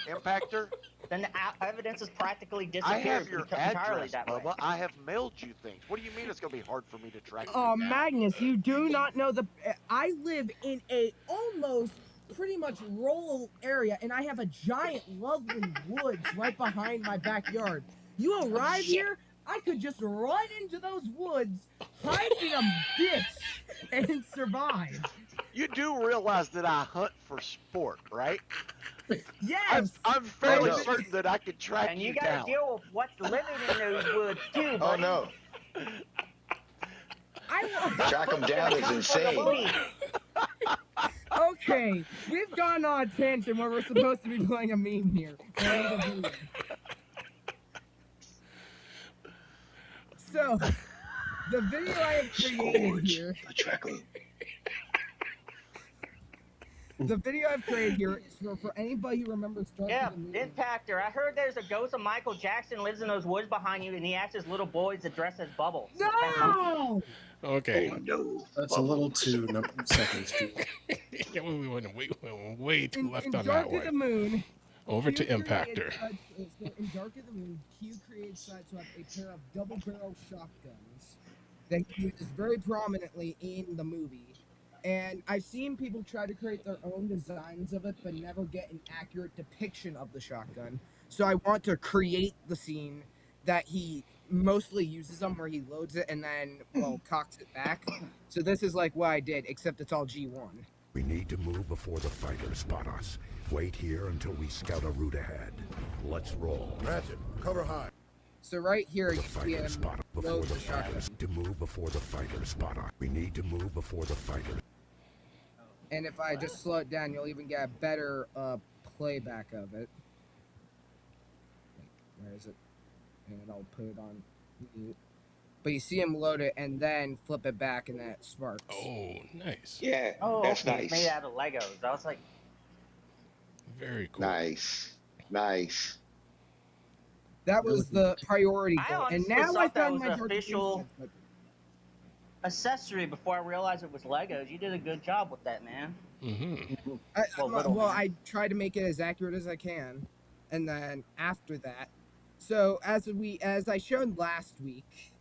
D: Impactor,
E: Then the evidence is practically
D: I
E: disappeared
D: have your
E: entirely
D: address,
E: that way.
D: Bubba. I have mailed you things. What do you mean it's going to be hard for me to track you
B: Oh,
D: down?
B: Magnus, you do not know the. I live in a almost pretty much rural area, and I have a giant, lovely woods right behind my backyard. You arrive here, I could just run into those woods, hide in a ditch, and survive.
D: You do realize that I hunt for sport, right?
B: Yes.
D: I'm fairly
G: Oh, no.
D: certain that I could track
E: And you
D: you
E: gotta
D: down.
E: deal with what's living in those woods too,
G: Oh
E: buddy.
G: no, track him down is insane.
B: Okay, we've gone on a tangent where we're supposed to be playing a meme here. So, the video I have created here.
G: Track him.
B: The video I've created here is for anybody who remembers Dark
E: Yeah,
B: of the Moon.
E: Impactor. I heard there's a ghost of Michael Jackson lives in those woods behind you, and he acts as little boys that dress as Bubbles.
B: No!
C: Okay.
G: Oh no,
F: That's a little too seconds too.
C: Yeah, we went way too left
B: In
C: on
B: Dark
C: that
B: of the
C: one.
B: Moon.
C: Over to
B: Q
C: Impactor.
B: created in Dark of the Moon, Q created Sideswipe a pair of double-barrel shotguns that he uses very prominently in the movie. And I've seen people try to create their own designs of it, but never get an accurate depiction of the shotgun. So I want to create the scene that he mostly uses them, where he loads it and then, well, cocks it back. So this is like what I did, except it's all G1.
J: We need to move before the fighters spot us. Wait here until we scout a route ahead. Let's roll.
A: Ratchet, cover high.
B: So right here,
J: The
B: you see
J: fighters
B: him
J: spot us before
B: load
J: the
B: the shotgun.
J: fighters. To move before the fighters spot us. We need to move before the fighters.
B: And if I just slow it down, you'll even get a better playback of it. Wait, where is it? And I'll put it on mute. But you see him load it and then flip it back and that sparks.
C: Oh, nice.
G: Yeah,
E: Oh,
G: that's
E: okay.
G: nice.
E: Made out of Legos. I was like,
C: Very cool.
G: Nice, nice.
B: That was the priority
E: I
B: goal. And
E: honestly
B: now I
E: thought that
B: found
E: was
B: my Dark
E: official-
B: Moon.
E: accessory before I realized it was Legos. You did a good job with that, man.
C: Mm-hmm.
B: I try to make it as accurate as I can, and then after that, so as I showed last week,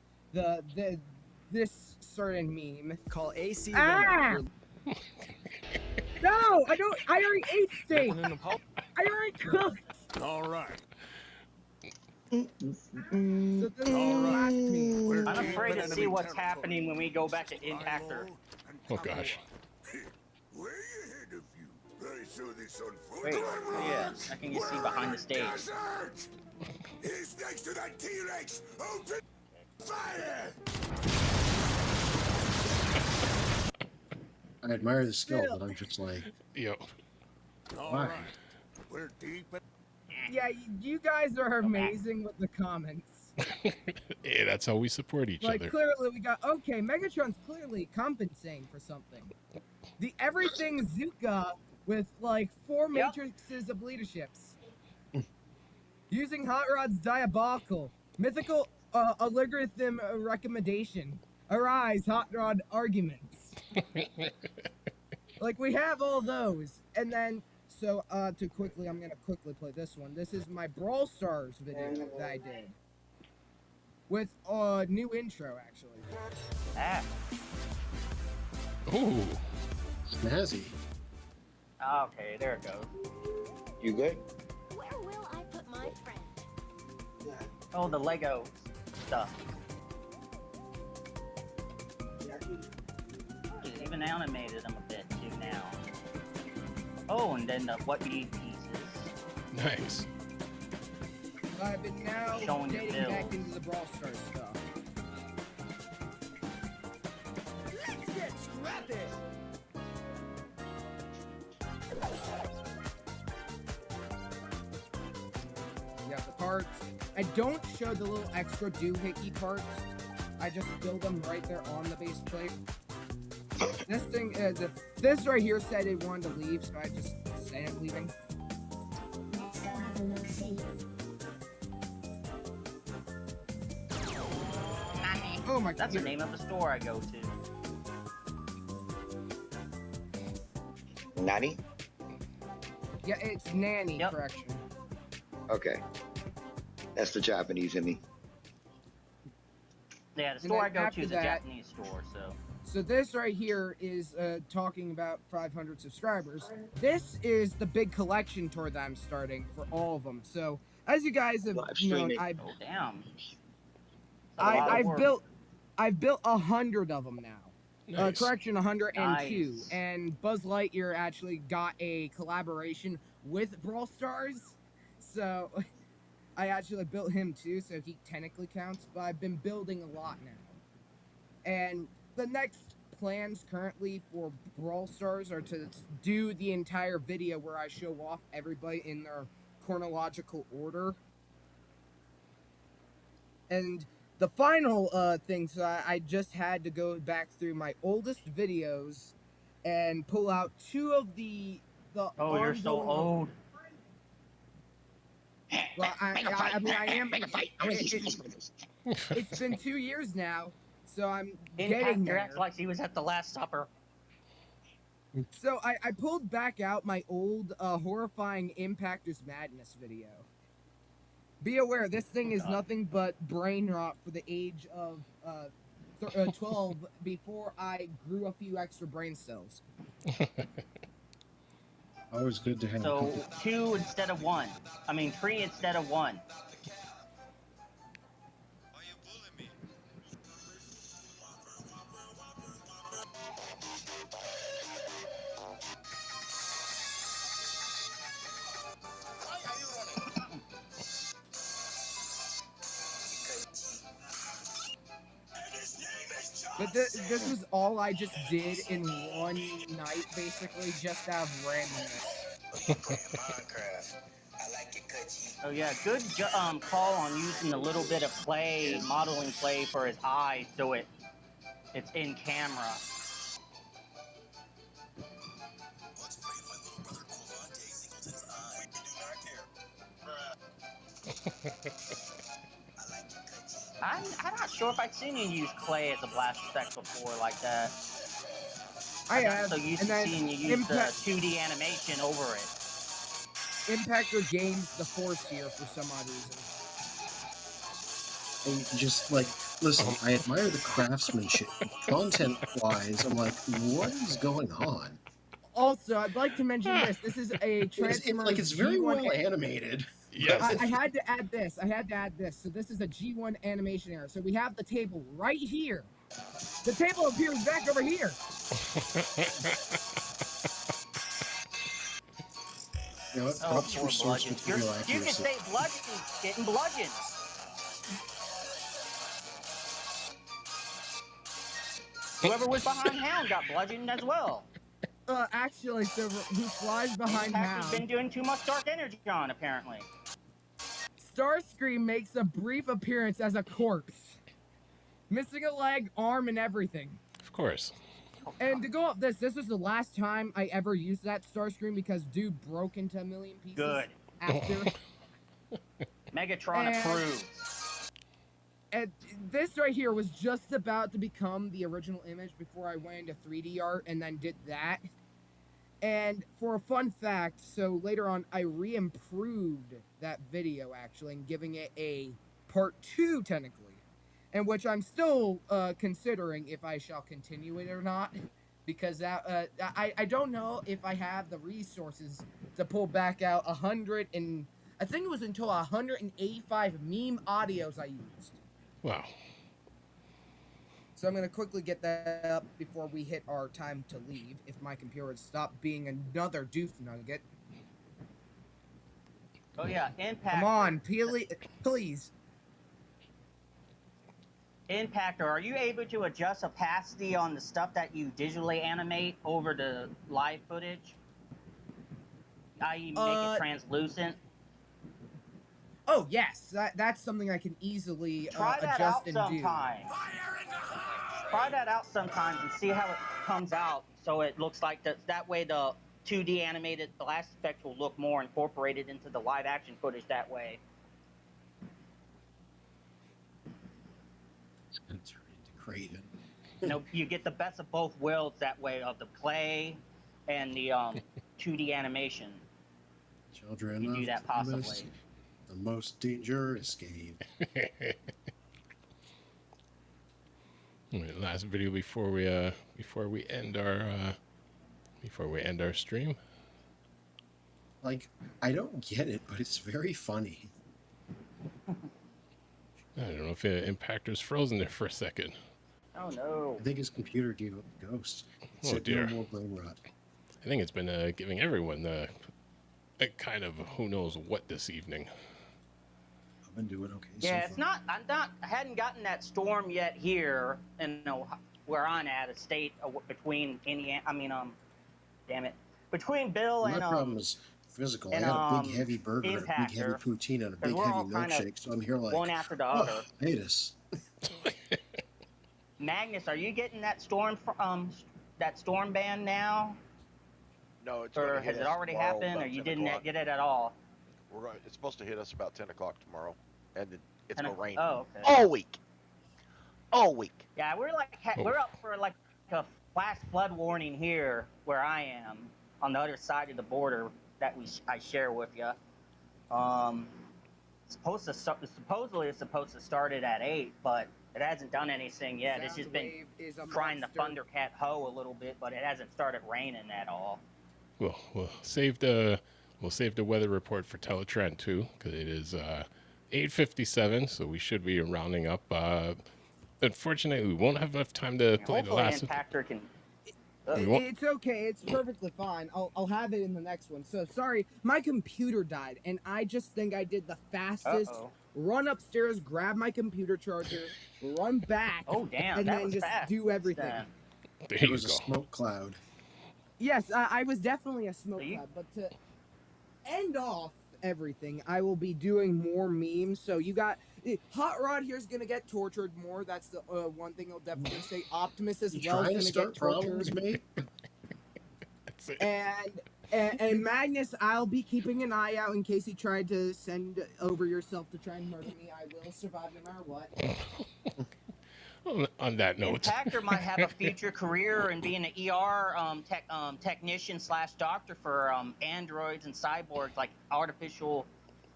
B: this certain meme.
K: Call AC.
B: Ah! No, I don't. I already ate steak. I already cooked.
A: All right.
B: So this is the last meme.
E: I'm afraid to see what's happening when we go back to Impactor.
C: Oh gosh.
A: Way ahead of you. I saw this on photo.
E: Wait, yeah, I can just see behind the stage.
A: Desert! He's next to that T-Rex. Open fire!
F: I admire the skill, but I'm just like,
C: Yo.
A: All
F: Why?
A: right. We're deep in...
B: Yeah, you guys are amazing with the comments.
C: Yeah, that's how we support each
B: Like
C: other.
B: clearly we got okay. Megatron's clearly compensating for something. The everything Zuka with like 4
E: Yep.
B: matrices of leaderships. Using Hot Rod's diabolical mythical algorithm recommendation. Arise, Hot Rod arguments. Like we have all those, and then so I'm gonna quickly play this one. This is my Brawl Stars video that I did with a new intro actually.
E: Ah,
C: Ooh.
F: snazzy.
E: okay, there it goes.
G: You good?
L: Where will I put my friend?
E: Oh, the Lego stuff. He's even animated them a bit too now. Oh, and then the what you need pieces.
C: Nice.
B: I've been now
E: Showing the
B: getting back
E: build.
B: into the Brawl Stars stuff.
A: Let's get scrappy!
B: You have the parts, I don't show the little extra doohickey parts. I just build them right there on the base plate. This thing, this right here said it wanted to leave, so I just said it leaving.
L: Let's go have a look-see.
B: Oh my
E: That's the
B: computer.
E: name of the store I go to.
G: Nani?
B: Yeah, it's Nanny,
E: Yep.
B: correction.
G: Okay. That's the Japanese in me.
E: Yeah, the
B: And
E: store I
B: then
E: go
B: after
E: to is a
B: that-
E: Japanese store, so.
B: So this right here is talking about 500 subscribers. This is the big collection tour that I'm starting for all of them. So as you guys have
G: Live
B: known,
G: streaming.
E: Oh, damn. That's a lot of
B: I've built 100 of them now.
C: Nice.
B: Correction, 102.
E: Nice.
B: And Buzz Lightyear actually got a collaboration with Brawl Stars. So I actually built him too, so he technically counts. But I've been building a lot now. And the next plans currently for Brawl Stars are to do the entire video where I show off everybody in their chronological order. And the final thing, so I just had to go back through my oldest videos and pull out two of the
E: Oh, you're so
B: ongoing-
E: old.
B: Well, I mean, I am. It's been 2 years now, so I'm getting
E: Impact
B: there.
E: acts like he was at the Last Supper.
B: So I pulled back out my old horrifying Impactors Madness video. Be aware, this thing is nothing but brain rot for the age of 12 before I grew a few extra brain cells.
F: Always good to have.
E: So 2 instead of 1. I mean 3 instead of 1.
B: But this was all I just did in one night, basically, just out of randomness.
E: Oh yeah, good call on using a little bit of clay, modeling clay for his eyes, so it's in camera. I'm not sure if I've seen you use clay as a blast effect before like that.
B: I
E: I'm not
B: have,
E: so used
B: and
E: to
B: then
E: seeing you use the 2D animation over it.
B: Impactor gains the force here for some odd reason.
F: And you can just like listen. I admire the craftsmanship. Content-wise, I'm like, what is going on?
B: Also, I'd like to mention this. This is a Transformers
F: It's very
B: G1
F: well animated.
C: Yes.
B: I had to add this. So this is a G1 animation error. So we have the table right here. The table appears back over here.
F: You know what?
E: Oh,
F: Props
E: poor
F: for source
E: bludgeon.
F: material
E: You can
F: accuracy.
E: say bludgeon, getting bludgeon. Whoever was behind Hound got bludgeoned as well.
B: Actually, so who flies behind
E: Impact has been
B: Hound?
E: doing too much Dark Energon, apparently.
B: Starscream makes a brief appearance as a corpse. Missing a leg, arm, and everything.
C: Of course.
B: And to go up this was the last time I ever used that Starscream because dude broke into a million pieces.
E: Good.
B: After.
E: Megatron
B: And-
E: approved.
B: And this right here was just about to become the original image before I went into 3D art and then did that. And for a fun fact, so later on I re-improved that video actually and giving it a part 2 technically. And which I'm still considering if I shall continue it or not. Because that I don't know if I have the resources to pull back out 100 and I think it was until 185 meme audios I used.
C: Wow.
B: So I'm gonna quickly get that up before we hit our time to leave. If my computer would stop being another doof nugget.
E: Oh yeah, Impact.
B: Come on, please.
E: Impactor, are you able to adjust opacity on the stuff that you digitally animate over the live footage? I.e. make it translucent?
B: Oh yes, that's something I can easily
E: Try that
B: adjust
E: out
B: and
E: sometime. Try that out sometimes and see how it comes out. So it looks like that way the 2D animated blast effects will look more incorporated into the live action footage that way.
F: It's gonna turn into Craven.
E: You know, you get the best of both worlds that way, of the play and the 2D animation.
F: Children
E: You do
F: of
E: that
F: Primus,
E: possibly.
F: the most dangerous game.
C: Alright, last video before we end our stream.
F: Like, I don't get it, but it's very funny.
C: I don't know if Impactor's frozen there for a second.
E: Oh no.
F: I think his computer gave up the ghost. It
C: Oh,
F: said
C: dear.
F: no more brain rot.
C: I think it's been giving everyone a kind of who knows what this evening.
F: I've been doing okay.
E: Yeah,
F: so
E: it's
F: far.
E: not. I hadn't gotten that storm yet here, in where I'm at, a state between Indiana. I mean, damn it, between Bill
F: My
E: and
F: problem is physical.
E: and,
F: I got a big heavy burger, a big heavy
E: Impactor,
F: poutine, and a
E: 'cause
F: big
E: we're
F: heavy
E: all kind of
F: milkshake. So I'm here like,
E: one after the
F: oh,
E: other.
F: I hate us.
E: Magnus, are you getting that storm ban now,
D: No, it's
E: or
D: gonna hit
E: has it
D: us
E: already
D: tomorrow
E: happened,
D: about
E: or you
D: 10
E: didn't
D: o'clock.
E: get it at all?
D: It's supposed to hit us about 10 o'clock tomorrow, and it's
E: 10
D: gonna rain
E: Oh, okay.
D: all week. All week.
E: Yeah, we're we're up for like a flash flood warning here where I am, on the other side of the border that I share with you. Supposedly it's supposed to start it at 8, but it hasn't done anything yet. It's just been
B: is a
E: trying to
B: monster.
E: Thundercat hoe a little bit, but it hasn't started raining at all.
C: Well, we'll save the weather report for Teletran too, because it is 8:57, so we should be rounding up. Unfortunately, we won't have enough time to play the
E: Hopefully
C: last.
E: Impactor can.
B: It's okay. It's perfectly fine. I'll have it in the next one. So sorry, my computer died, and I just think I did the fastest.
E: Uh-oh.
B: Run upstairs, grab my computer charger, run back,
E: Oh damn,
B: and
E: that
B: then
E: was
B: just
E: fast.
B: do everything.
E: Then.
C: There
F: It
C: you
F: was a
C: go.
F: smoke cloud.
B: Yes, I was definitely a smoke
E: So you-
B: cloud, but to end off everything, I will be doing more memes. So you got Hot Rod here's gonna get tortured more. That's the one thing I'll definitely say. Optimus as
F: You
B: well
F: trying to
B: is gonna
F: start
B: get
F: problems,
B: tortured,
F: mate?
C: That's it.
B: and Magnus, I'll be keeping an eye out in case he tried to send over yourself to try and murder me. I will survive no matter what.
C: On that note,
E: Impactor might have a future career in being an ER technician / doctor for androids and cyborgs, like artificial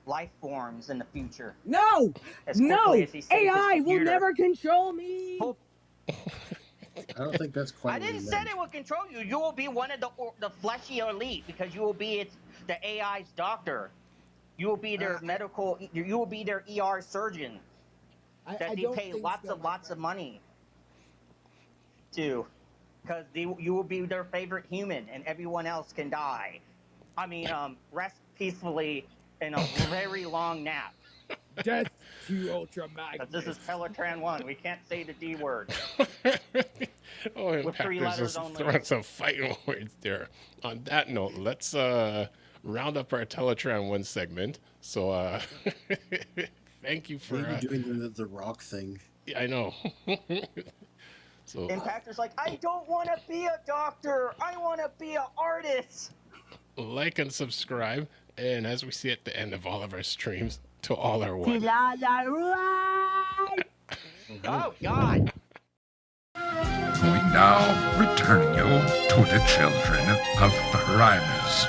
E: life forms in the future.
B: No,
E: As
B: no,
E: quickly as he saves his
B: AI will
E: computer.
B: never control me.
E: Hope-
F: I don't think that's quite
E: I
F: what he
E: didn't say
F: meant.
E: it would control you. You will be one of the fleshy elite because you will be the AI's doctor. You will be their medical. You will be their ER surgeon that they
B: don't
E: pay
B: think
E: lots
B: so,
E: of
B: my
E: lots of
B: friend.
E: money to, because you will be their favorite human, and everyone else can die. I mean, rest peacefully in a very long nap.
B: Death to Ultra
E: 'Cause
B: Magnus.
E: this is Teletran 1. We can't say the D word.
C: oh,
E: With 3
C: Impactor's
E: letters
C: just
E: only.
C: throwing some fighting words there. On that note, let's round up our Teletran 1 segment. So, thank you for.
F: Maybe doing the rock thing.
C: I know. So,
E: Impactor's like, I don't want to be a doctor. I want to be an artist.
C: like and subscribe. And as we see at the end of all of our streams, to all our one.
E: Oh, God.
K: We now return you to the Children of Primus.